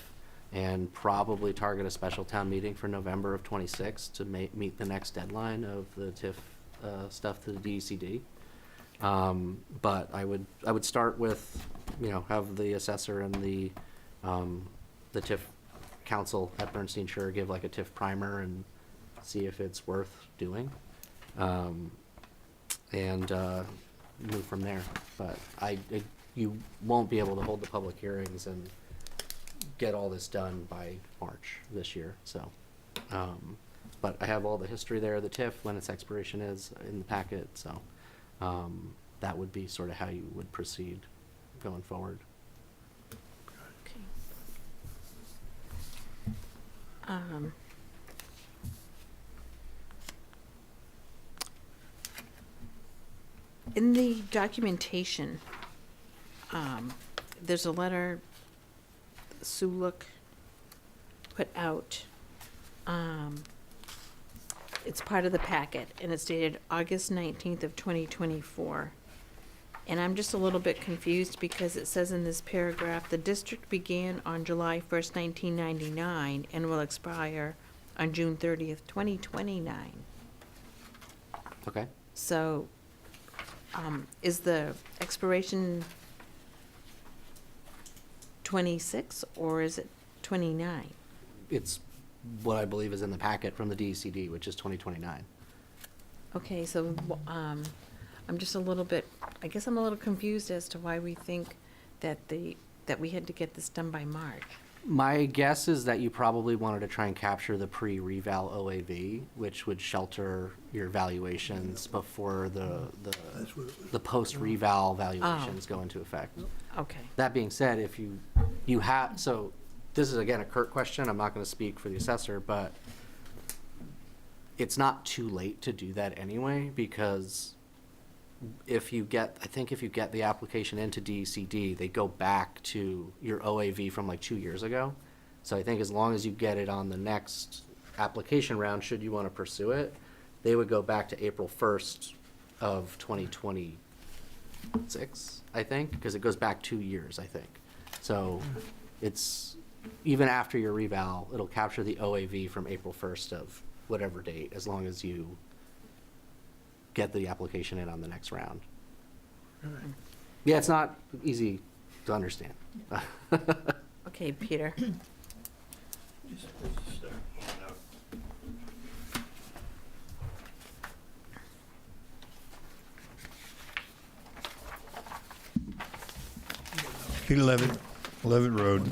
and probably target a special town meeting for November of 26 to meet the next deadline of the TIF stuff to the DECD. But I would start with, have the assessor and the TIF council at Bernstein Sure give like a TIF primer and see if it's worth doing, and move from there. But you won't be able to hold the public hearings and get all this done by March this year. So, but I have all the history there, the TIF, when its expiration is in the packet. So. That would be sort of how you would proceed going forward. Okay. In the documentation, there's a letter Suluk put out. It's part of the packet, and it's dated August 19th of 2024. And I'm just a little bit confused because it says in this paragraph, the district began on July 1st, 1999, and will expire on June 30th, 2029. Okay. So, is the expiration 26 or is it 29? It's what I believe is in the packet from the DECD, which is 2029. Okay, so, I'm just a little bit, I guess I'm a little confused as to why we think that that we had to get this done by March. My guess is that you probably wanted to try and capture the pre-reval OAV, which would shelter your valuations before the post-reval valuations go into effect. Okay. That being said, if you have, so this is again a Kurt question, I'm not going to speak for the assessor, but it's not too late to do that anyway, because if you get the application into DECD, they go back to your OAV from like 2 years ago. So I think as long as you get it on the next application round, should you want to pursue it, they would go back to April 1st of 2026, I think, because it goes back 2 years, I think. So it's even after your reval, it'll capture the OAV from April 1st of whatever date, as long as you get the application in on the next round. Yeah, it's not easy to understand. Okay, Peter. Peter Levitt Road.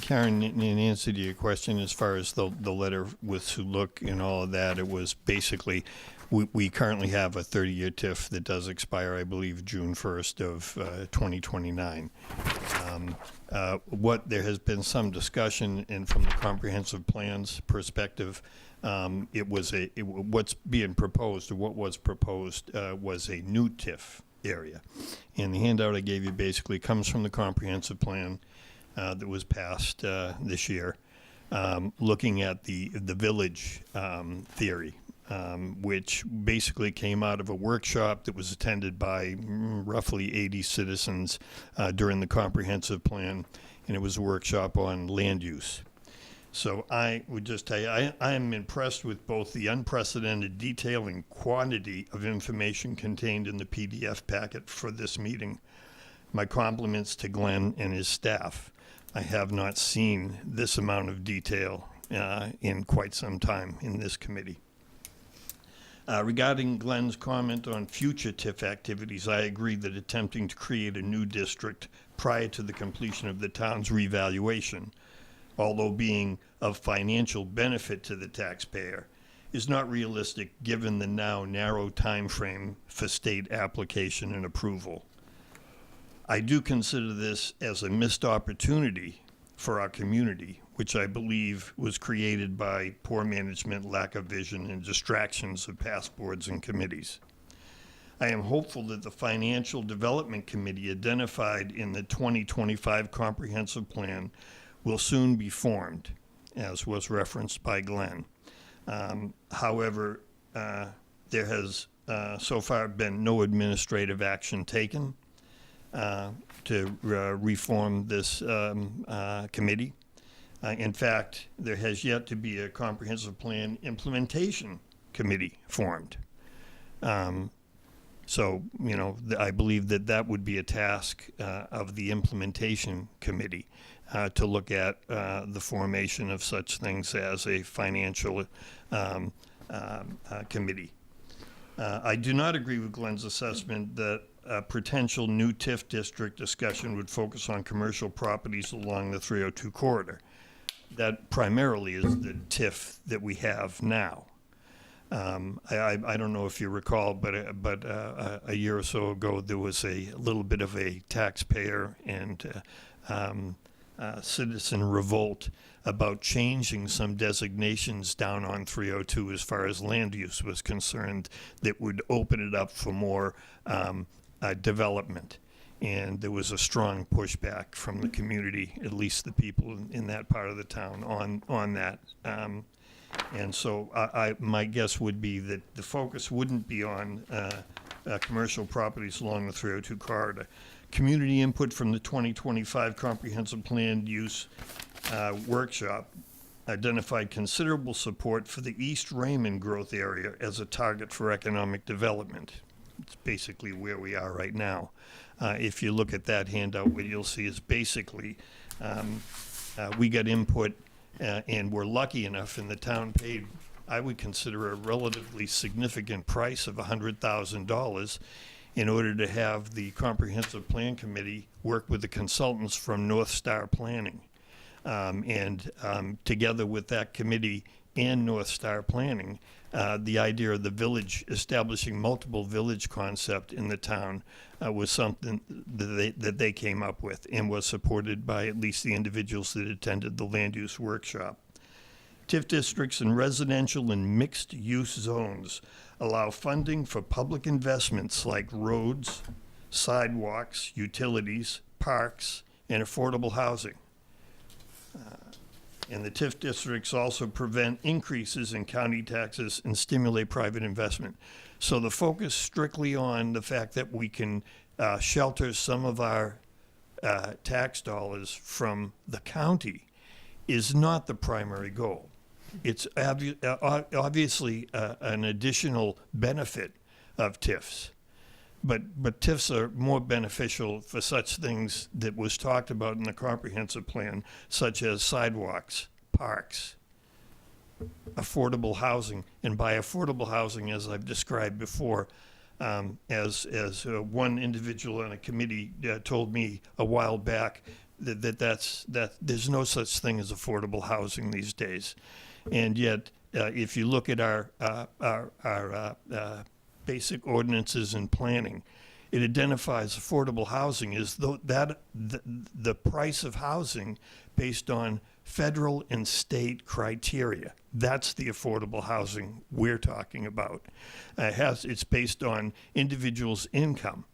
Karen, in answer to your question, as far as the letter with Suluk and all of that, it was basically, we currently have a 30-year TIF that does expire, I believe, June 1st of 2029. There has been some discussion, and from the comprehensive plans perspective, what's being proposed, or what was proposed, was a new TIF area. And the handout I gave you basically comes from the comprehensive plan that was passed this year, looking at the village theory, which basically came out of a workshop that was attended by roughly 80 citizens during the comprehensive plan, and it was a workshop on land use. So I would just tell you, I am impressed with both the unprecedented detail and quantity of information contained in the PDF packet for this meeting. My compliments to Glenn and his staff. I have not seen this amount of detail in quite some time in this committee. Regarding Glenn's comment on future TIF activities, I agree that attempting to create a new district prior to the completion of the town's revaluation, although being of financial benefit to the taxpayer, is not realistic given the now narrow time frame for state application and approval. I do consider this as a missed opportunity for our community, which I believe was created by poor management, lack of vision, and distractions of past boards and committees. I am hopeful that the Financial Development Committee identified in the 2025 Comprehensive Plan will soon be formed, as was referenced by Glenn. However, there has so far been no administrative action taken to reform this committee. In fact, there has yet to be a comprehensive plan implementation committee formed. So, I believe that would be a task of the implementation committee to look at the formation of such things as a financial committee. I do not agree with Glenn's assessment that a potential new TIF district discussion would focus on commercial properties along the 302 corridor. That primarily is the TIF that we have now. I don't know if you recall, but a year or so ago, there was a little bit of a taxpayer and citizen revolt about changing some designations down on 302 as far as land use was concerned that would open it up for more development. And there was a strong pushback from the community, at least the people in that part of the town, on that. And so my guess would be that the focus wouldn't be on commercial properties along the 302 corridor. Community input from the 2025 Comprehensive Plan Use Workshop identified considerable support for the East Raymond growth area as a target for economic development. It's basically where we are right now. If you look at that handout, what you'll see is basically we got input and we're lucky enough, and the town paid, I would consider, a relatively significant price of $100,000 in order to have the Comprehensive Plan Committee work with the consultants from North Star Planning. Together with that committee and North Star Planning, the idea of the village, establishing multiple village concept in the town was something that they came up with and was supported by at least the individuals that attended the land use workshop. TIF districts in residential and mixed-use zones allow funding for public investments like roads, sidewalks, utilities, parks, and affordable housing. And the TIF districts also prevent increases in county taxes and stimulate private investment. So the focus strictly on the fact that we can shelter some of our tax dollars from the county is not the primary goal. It's obviously an additional benefit of TIFs. But TIFs are more beneficial for such things that was talked about in the comprehensive plan, such as sidewalks, parks, affordable housing. And by affordable housing, as I've described before, as one individual on a committee told me a while back, that there's no such thing as affordable housing these days. And yet, if you look at our basic ordinances and planning, it identifies affordable housing as though the price of housing based on federal and state criteria. That's the affordable housing we're talking about. It's based on individuals' income,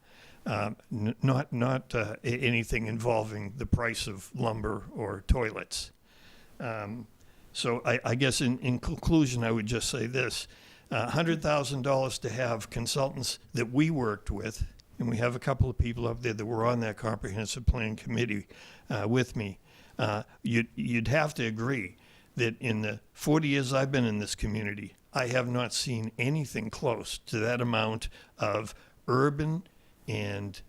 not anything involving the price of lumber or toilets. So I guess in conclusion, I would just say this. $100,000 to have consultants that we worked with, and we have a couple of people up there that were on that comprehensive plan committee with me. You'd have to agree that in the 40 years I've been in this community, I have not seen anything close to that amount of urban and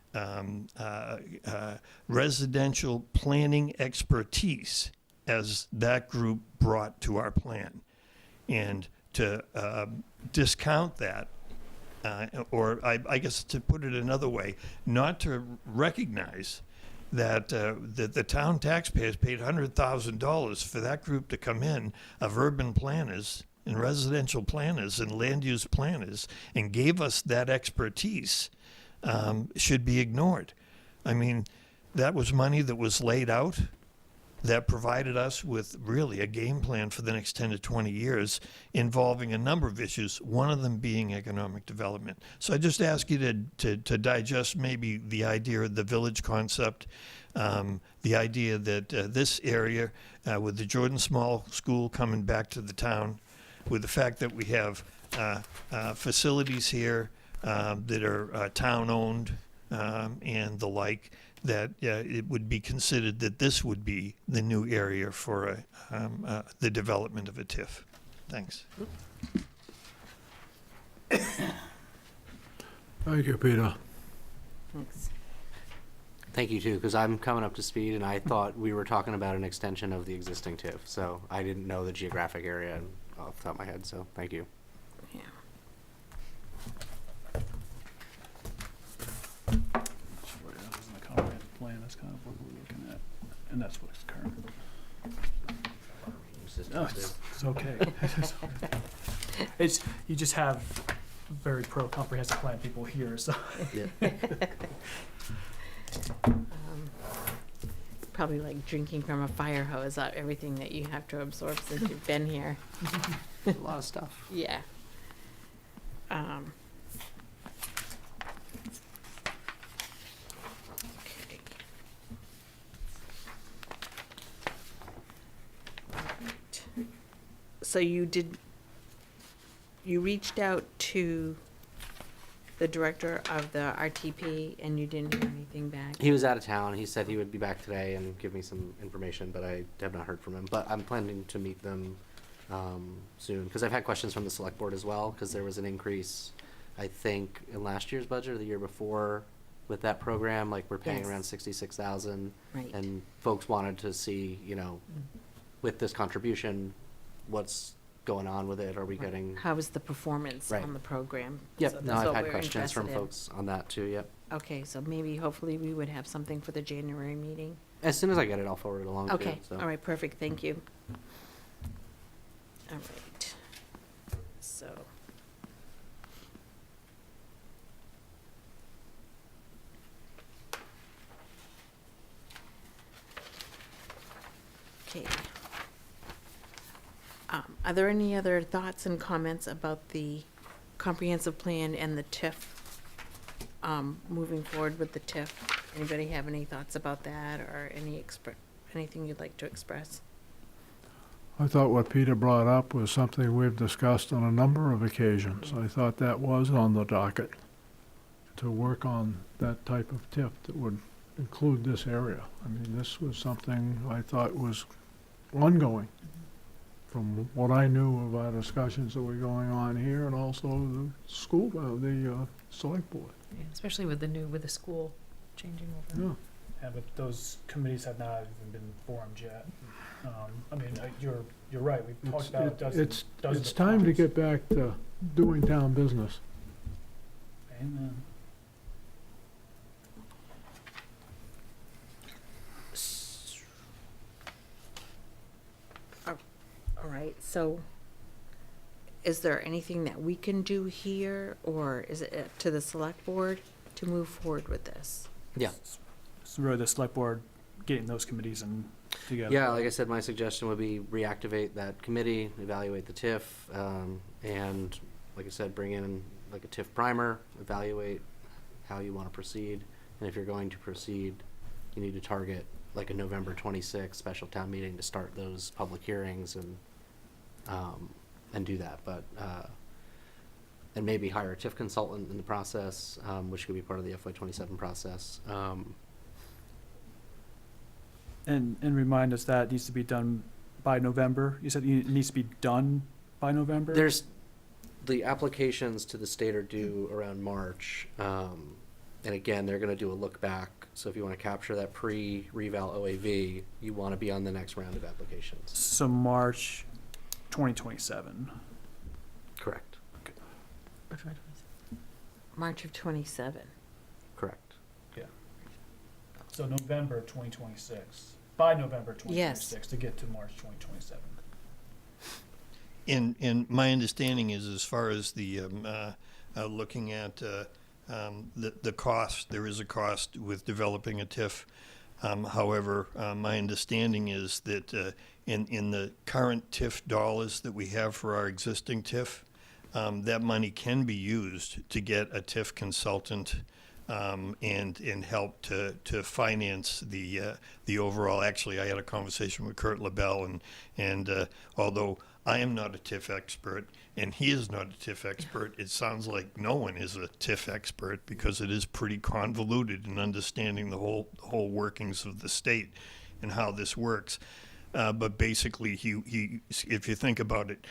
residential planning expertise as that group brought to our plan. And to discount that, or I guess to put it another way, not to recognize that the town taxpayers paid $100,000 for that group to come in of urban planners and residential planners and land use planners and gave us that expertise, should be ignored. I mean, that was money that was laid out that provided us with really a game plan for the next 10 to 20 years involving a number of issues, one of them being economic development. So I just ask you to digest maybe the idea of the village concept, the idea that this area with the Jordan Small School coming back to the town, with the fact that we have facilities here that are town-owned and the like, that it would be considered that this would be the new area for the development of a TIF. Thanks. Thank you, Peter. Thanks. Thank you too, because I'm coming up to speed, and I thought we were talking about an extension of the existing TIF, so I didn't know the geographic area off the top of my head. So thank you. Yeah. That was in the comprehensive plan, that's kind of what we're looking at, and that's what's current. No, it's okay. It's okay. It's, you just have very pro-comprehensive plan people here, so. Yeah. Probably like drinking from a fire hose, everything that you have to absorb since you've been here. A lot of stuff. Yeah. Okay. Alright. So you reached out to the director of the RTP and you didn't hear anything back? He was out of town. He said he would be back today and give me some information, but I have not heard from him. But I'm planning to meet them soon, because I've had questions from the select board as well, because there was an increase, I think, in last year's budget or the year before with that program. Like, we're paying Yes. around 66,000, Right. and folks wanted to see, with this contribution, what's going on with it. Are we getting? How was the performance Right. on the program? Yep. So No, that's I've what had we're questions from interested in. folks on that too. Yep. Okay, so maybe hopefully we would have something for the January meeting. As soon as I get it, I'll forward it along. Okay, Too, so. all right, perfect, thank you. All right, so. Okay. Are there any other thoughts and comments about the comprehensive plan and the TIF? Moving forward with the TIF? Anybody have any thoughts about that, or anything you'd like to express? I thought what Peter brought up was something we've discussed on a number of occasions. I thought that was on the docket, to work on that type of TIF that would include this area. I mean, this was something I thought was ongoing from what I knew of our discussions that were going on here and also the school, the select board. Yeah, especially with the school changing over. Yeah. Yeah, but those committees have not even been formed yet. I mean, you're right, we've talked about dozens. It's time to get back to doing town business. Amen. All right, so is there anything that we can do here, or is it up to the select board to move forward with this? Yeah. It's really the select board getting those committees and together. Yeah, like I said, my suggestion would be reactivate that committee, evaluate the TIF, and like I said, bring in like a TIF primer, evaluate how you want to proceed. And if you're going to proceed, you need to target like a November 26th special town meeting to start those public hearings and do that. But and maybe hire a TIF consultant in the process, which could be part of the FY27 process. And remind us that needs to be done by November. You said it needs to be done by November? There's, the applications to the state are due around March. And again, they're gonna do a look back. So if you wanna capture that pre-reval OAV, you wanna be on the next round of applications. So March 2027. Correct, March of '27. correct. So November 2026, by November Yes. 2026 to get to March 2027. And my understanding is, as far as the looking at the cost, there is a cost with developing a TIF. However, my understanding is that in the current TIF dollars that we have for our existing TIF, that money can be used to get a TIF consultant and help to finance the overall. Actually, I had a conversation with Kurt LaBelle, and although I am not a TIF expert and he is not a TIF expert, it sounds like no one is a TIF expert because it is pretty convoluted in understanding the whole workings of the state and how this works. But basically, he if you think about it,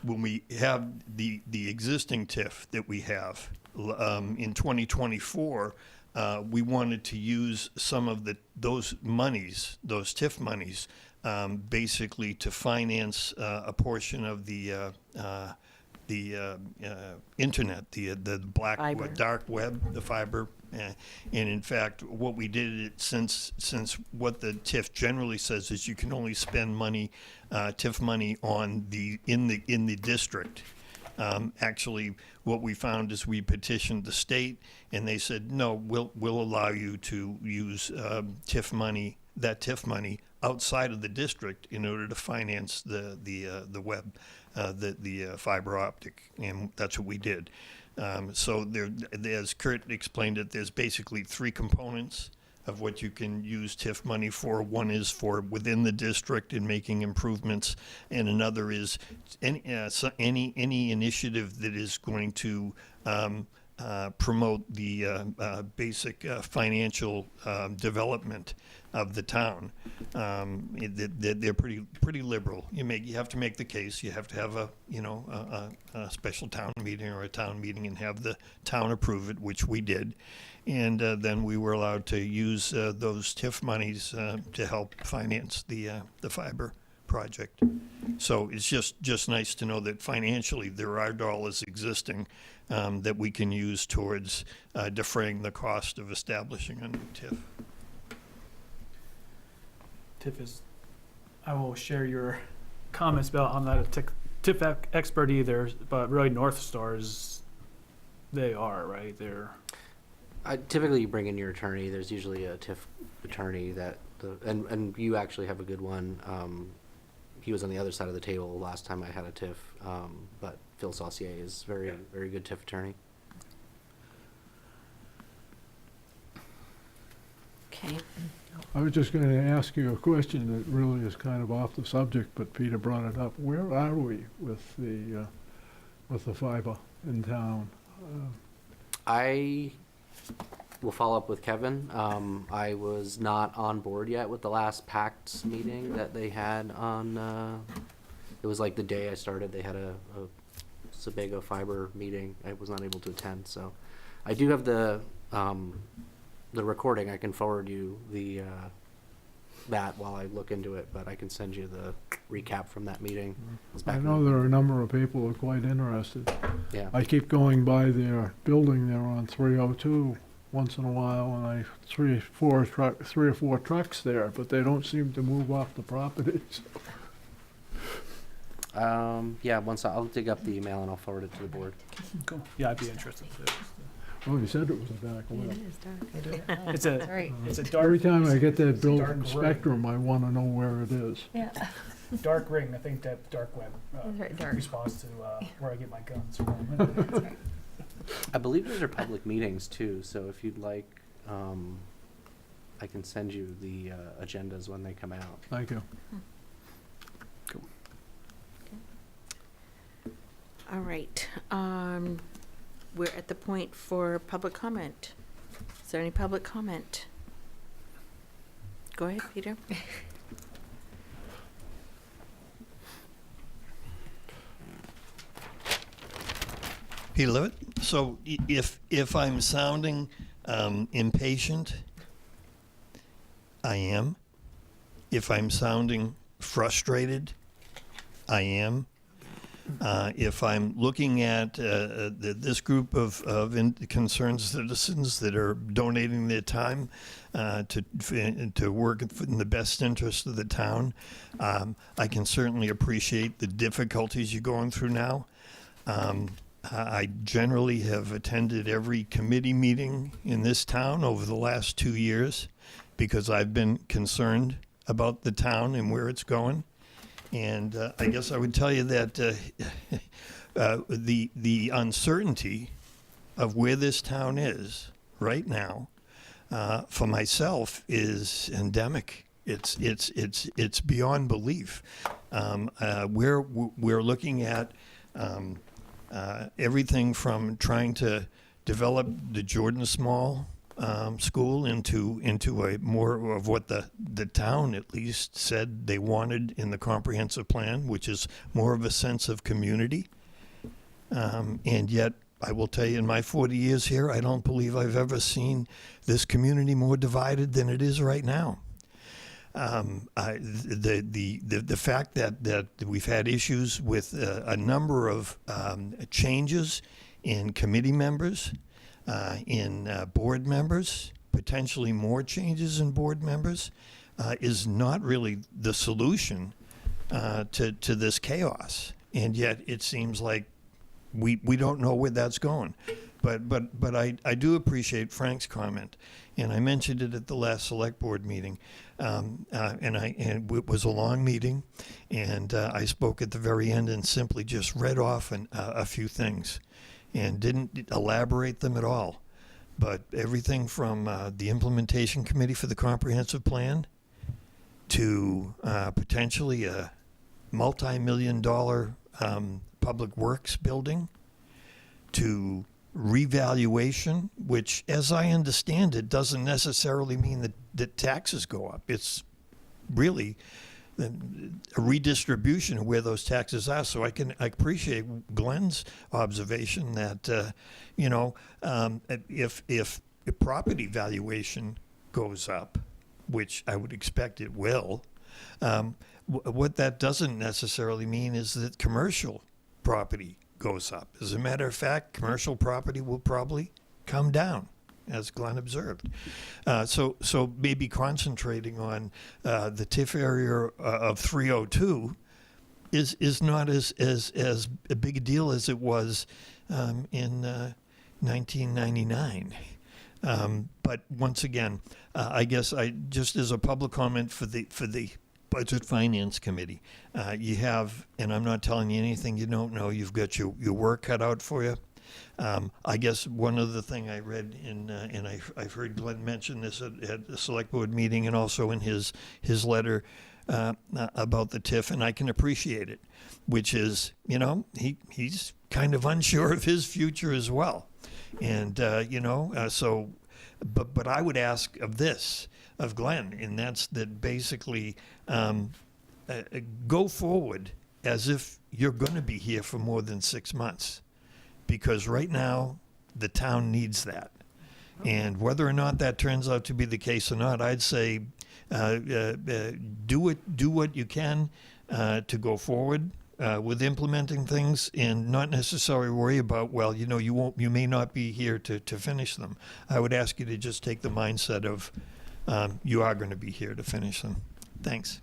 when we have the existing TIF that we have in 2024, we wanted to use some of those monies, those TIF monies, basically to finance a portion of the internet, the Fiber. dark web, the fiber. And in fact, what we did, since what the TIF generally says is you can only spend money, TIF money on in the district. Actually, what we found is we petitioned the state, and they said, no, we'll allow you to use TIF money, TIF money outside of the district in order to finance the web, the fiber optic, and that's what we did. So there, as Kurt explained it, there's basically three components of what you can use TIF money for. One is for within the district and making improvements, and another is any initiative that is going to promote the basic financial development of the town. They're pretty liberal. You have to make the case. You have to have a special town meeting or a town meeting and have the town approve it, which we did. And then we were allowed to use those TIF monies to help finance the fiber project. So it's just nice to know that financially there are dollars existing that we can use towards defraying the cost of establishing a new TIF. TIF is, I will share your comments about, I'm not a TIF expert either, but really North Stars, they are, right? They're. Typically, you bring in your attorney. There's usually a TIF attorney and you actually have a good one. He was on the other side of the table last time I had a TIF, but Phil Saucier is very good TIF attorney. Okay. I was just going to ask you a question that really is kind of off the subject, but Peter brought it up. Where are we with the fiber in town? I we'll follow up with Kevin. I was not on board yet with the last PACT meeting that they had on, it was like the day I started, they had a Sebago Fiber meeting. I was not able to attend, so I do have the recording. I can forward you that while I look into it, but I can send you the recap from that meeting. It was back I in- know there are a number of people who are quite interested. Yeah. I keep going by their building there on 302 once in a while, and I, three or four trucks there, but they don't seem to move off the properties. Yeah, once I'll dig up the email and I'll forward it to the board. Cool. Yeah, I'd be interested too. Oh, you said it was a back web. It's a, Right. it's a dark, Every time I get that bill dark from gray. Spectrum, I want to know where it is. Yeah. dark ring. I think that dark web That's right, dark. responds to where I get my guns from. I believe those are public meetings too, so if you'd like, I can send you the agendas when they come out. Thank you. All right. We're at the point for public comment. Is there any public comment? Go ahead, Peter. Peter Levitt. So if I'm sounding impatient, I am. If I'm sounding frustrated, I am. If I'm looking at this group of concerned citizens that are donating their time to work in the best interest of the town, I can certainly appreciate the difficulties you're going through now. I generally have attended every committee meeting in this town over the last 2 years because I've been concerned about the town and where it's going. And I guess I would tell you that the uncertainty of where this town is right now, for myself, is endemic. It's beyond belief. We're looking at everything from trying to develop the Jordan Small school into a more of what the town at least said they wanted in the comprehensive plan, which is more of a sense of community. And yet, I will tell you, in my 40 years here, I don't believe I've ever seen this community more divided than it is right now. The fact that we've had issues with a number of changes in committee members, in board members, potentially more changes in board members, is not really the solution to this chaos. And yet it seems like we don't know where that's going. But I do appreciate Frank's comment, and I mentioned it at the last select board meeting, and it was a long meeting, and I spoke at the very end and simply just read off a few things, and didn't elaborate them at all. But everything from the implementation committee for the comprehensive plan to potentially a multi-million-dollar public works building to revaluation, which, as I understand it, doesn't necessarily mean that taxes go up. It's really a redistribution of where those taxes are. So I appreciate Glenn's observation that if property valuation goes up, which I would expect it will, what that doesn't necessarily mean is that commercial property goes up. As a matter of fact, commercial property will probably come down, as Glenn observed. So maybe concentrating on the TIF area of 302 is not as a big a deal as it was in 1999. But once again, I guess just as a public comment for the Budget Finance Committee, you have, and I'm not telling you anything you don't know, you've got your work cut out for you. I guess one other thing I read and I've heard Glenn mention this at the select board meeting and also in his letter about the TIF, and I can appreciate it, which is, he's kind of unsure of his future as well. And, so But I would ask of this, of Glenn, and that's that basically go forward as if you're going to be here for more than 6 months, because right now the town needs that. And whether or not that turns out to be the case or not, I'd say do what you can to go forward with implementing things, and not necessarily worry about, well, you may not be here to finish them. I would ask you to just take the mindset of you are going to be here to finish them. Thanks.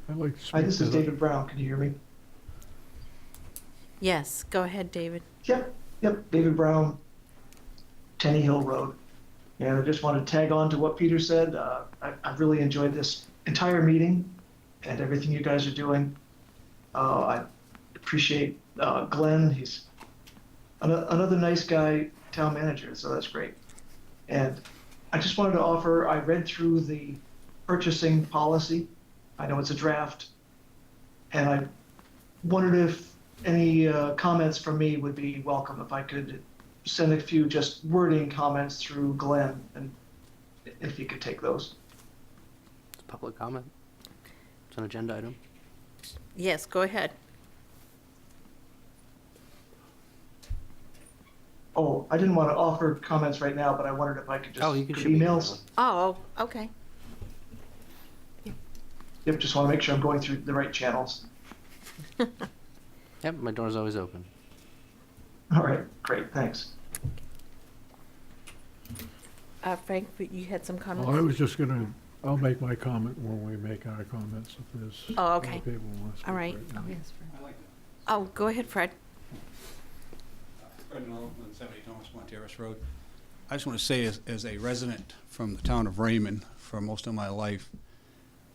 I'd like to Hi, speak this to is the- David Brown. Can you hear me? Yes, go ahead, David. Yep, David Brown, Tenny Hill Road. And I just want to tag on to what Peter said. I've really enjoyed this entire meeting and everything you guys are doing. I appreciate Glenn. He's another nice guy, town manager, so that's great. And I just wanted to offer, I read through the purchasing policy. I know it's a draft. And I wondered if any comments from me would be welcome, if I could send a few just wording comments through Glenn, and if you could take those. It's public comment. It's an agenda item. Yes, go ahead. Oh, I didn't want to offer comments right now, but I wondered if I could just Oh, you can could shoot me an emails. Oh, okay. Yep, just want to make sure I'm going through the right channels. Yep, my door's always open. All right, great, thanks. Frank, you had some comments? Well, I was just gonna, I'll make my comment when we make our comments, if there's. Oh, okay. other people who wanna speak All right. now. yes, Oh, go ahead, Fred. Fred Nolan, 70 Thomas Monteris Road. I just want to say, as a resident from the town of Raymond for most of my life,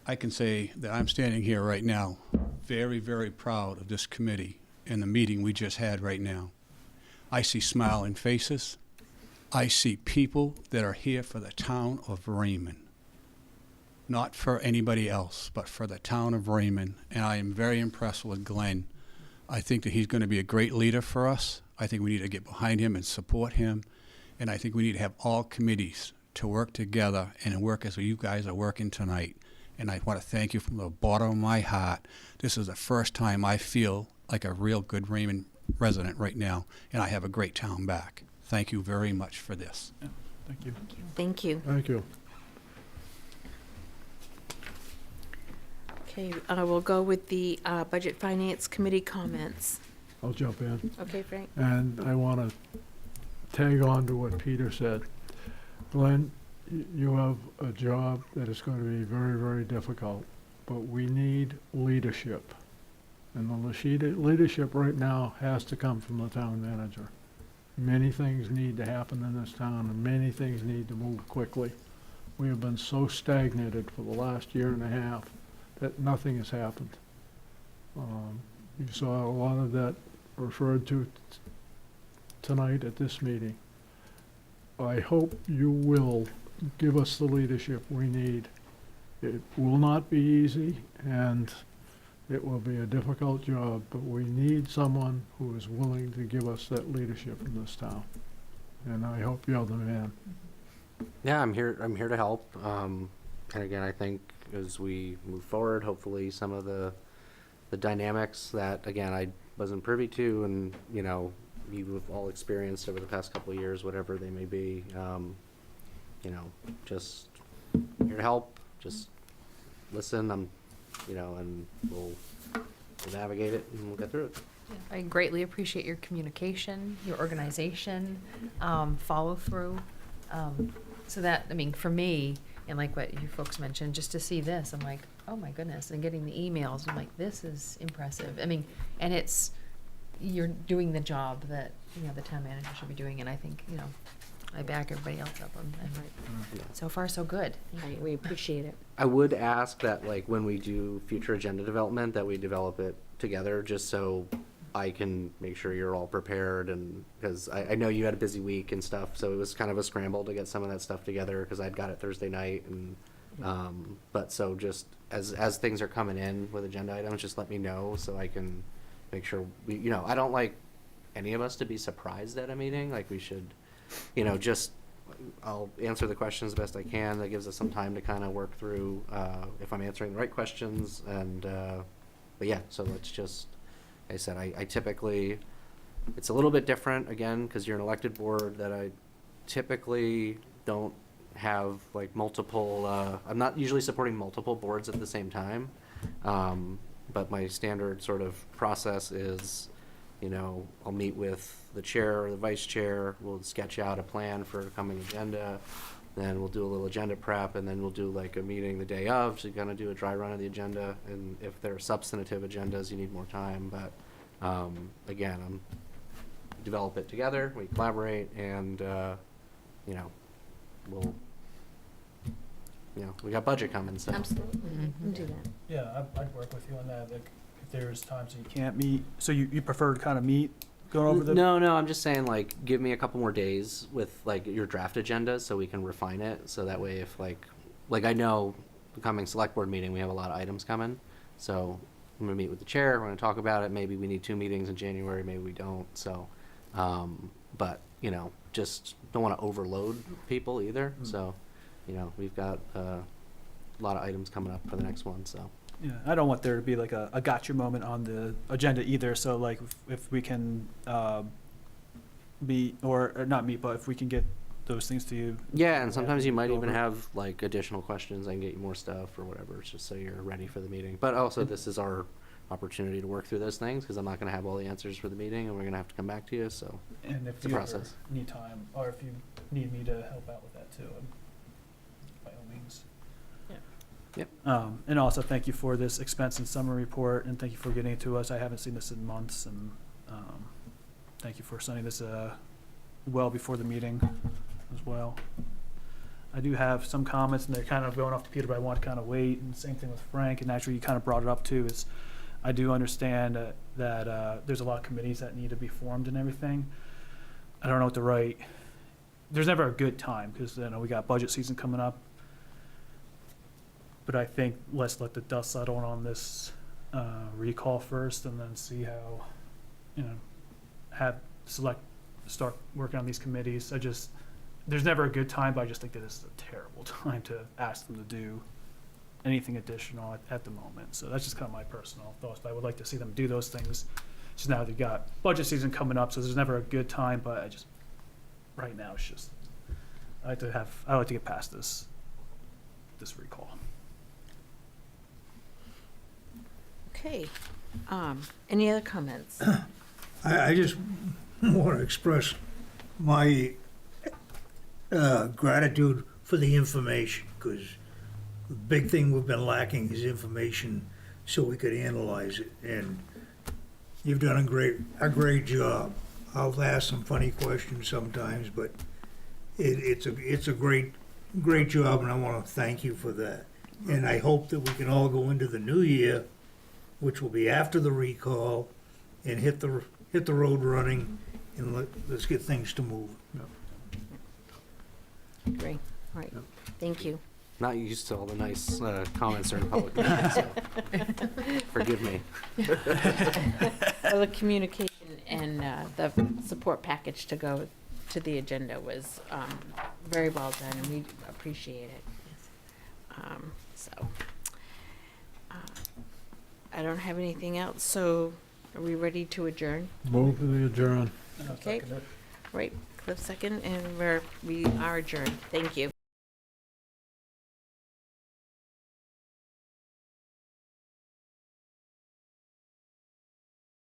I can say that I'm standing here right now, very, very proud of this committee and the meeting we just had right now. I see smiling faces. I see people that are here for the town of Raymond. Not for anybody else, but for the town of Raymond. And I am very impressed with Glenn. I think that he's going to be a great leader for us. I think we need to get behind him and support him. And I think we need to have all committees to work together and work as you guys are working tonight. And I want to thank you from the bottom of my heart. This is the first time I feel like a real good Raymond resident right now, and I have a great town back. Thank you very much for this. Thank you. Thank you. Thank you. Okay, we'll go with the Budget Finance Committee comments. I'll jump in. Okay, Frank? And I want to tag on to what Peter said. Glenn, you have a job that is going to be very, very difficult, but we need leadership. And the leadership right now has to come from the town manager. Many things need to happen in this town, and many things need to move quickly. We have been so stagnated for the last year and a half that nothing has happened. You saw a lot of that referred to tonight at this meeting. I hope you will give us the leadership we need. It will not be easy, and it will be a difficult job, but we need someone who is willing to give us that leadership in this town. And I hope you're the man. Yeah, I'm here to help. And again, I think as we move forward, hopefully some of the dynamics that, again, I wasn't privy to, and you've all experienced over the past couple of years, whatever they may be, just here to help, just listen, and we'll navigate it and we'll get through it. I greatly appreciate your communication, your organization, follow through. So that, for me, and like what you folks mentioned, just to see this, I'm like, oh my goodness, and getting the emails, I'm like, this is impressive. And you're doing the job that, the town manager should be doing, and I think, I back everybody else up on that. So far, so good. We appreciate it. I would ask that, when we do future agenda development, that we develop it together, just so I can make sure you're all prepared, and because I know you had a busy week and stuff, so it was kind of a scramble to get some of that stuff together, because I'd got it Thursday night, and but so just as things are coming in with agenda items, just let me know so I can make sure I don't like any of us to be surprised at a meeting. Like, we should, you know, just, I'll answer the questions the best I can. That gives us some time to kind of work through if I'm answering the right questions. And but yeah, so let's just, like I said, I typically, it's a little bit different again because you're an elected board, that I typically don't have like multiple. I'm not usually supporting multiple boards at the same time, but my standard sort of process is, you know, I'll meet with the chair or the vice chair, we'll sketch out a plan for a coming agenda, then we'll do a little agenda prep, and then we'll do like a meeting the day of, so you kind of do a dry run of the agenda, and if there are substantive agendas, you need more time, but again, develop it together, we collaborate, and you know, we got budget coming, so. Absolutely, we can do that. Yeah, I'd work with you on that. Like, if there's times that you can't meet, so you prefer to kind of meet, going over the. No, I'm just saying, like, give me a couple more days with like your draft agenda so we can refine it. So that way, if like I know the coming select board meeting, we have a lot of items coming. So I'm gonna meet with the chair. We're gonna talk about it. Maybe we need 2 meetings in January. Maybe we don't. So, but you know, just don't want to overload people either. So, you know, we've got a lot of items coming up for the next one. So. Yeah, I don't want there to be like a gotcha moment on the agenda either, so like if we can meet, or not meet, but if we can get those things to you. Yeah, and sometimes you might go even over. have like additional questions. I can get you more stuff or whatever, it's just so you're ready for the meeting. But also, this is our opportunity to work through those things, because I'm not gonna have all the answers for the meeting, and we're gonna have to come back to you, so. And if It's a you ever process. need time, or if you need me to help out with that too, by all means. And also, thank you for this expense and summary report, and thank you for getting it to us. I haven't seen this in months, and thank you for sending this well before the meeting as well. I do have some comments, and they're kind of going off to Peter, but I want to kind of wait, and same thing with Frank, and actually you kind of brought it up too, is I do understand that there's a lot of committees that need to be formed and everything. I don't know what to write. There's never a good time, because you know we got budget season coming up. But I think let's let the dust settle on this recall first, and then see how, you know, start working on these committees. There's never a good time, but I just think that this is a terrible time to ask them to do anything additional at the moment. So that's just kind of my personal thoughts, but I would like to see them do those things. Just now they've got budget season coming up, so there's never a good time, but right now it's just, I like to get past this recall. Okay, any other comments? I just want to express my gratitude for the information, because the big thing we've been lacking is information so we could analyze it, and you've done a great job. I'll ask some funny questions sometimes, but it's a great job, and I want to thank you for that. And I hope that we can all go into the new year, which will be after the recall, and hit the road running, and let's get things to move. Great, all right, thank you. Not used to all the nice comments during public meetings, so forgive me. Well, the communication and the support package to go to the agenda was very well done, and we appreciate it. So, I don't have anything else, so are we ready to adjourn? Move to the adjourn. Okay. Right, Cliff second, and we are adjourned. Thank you.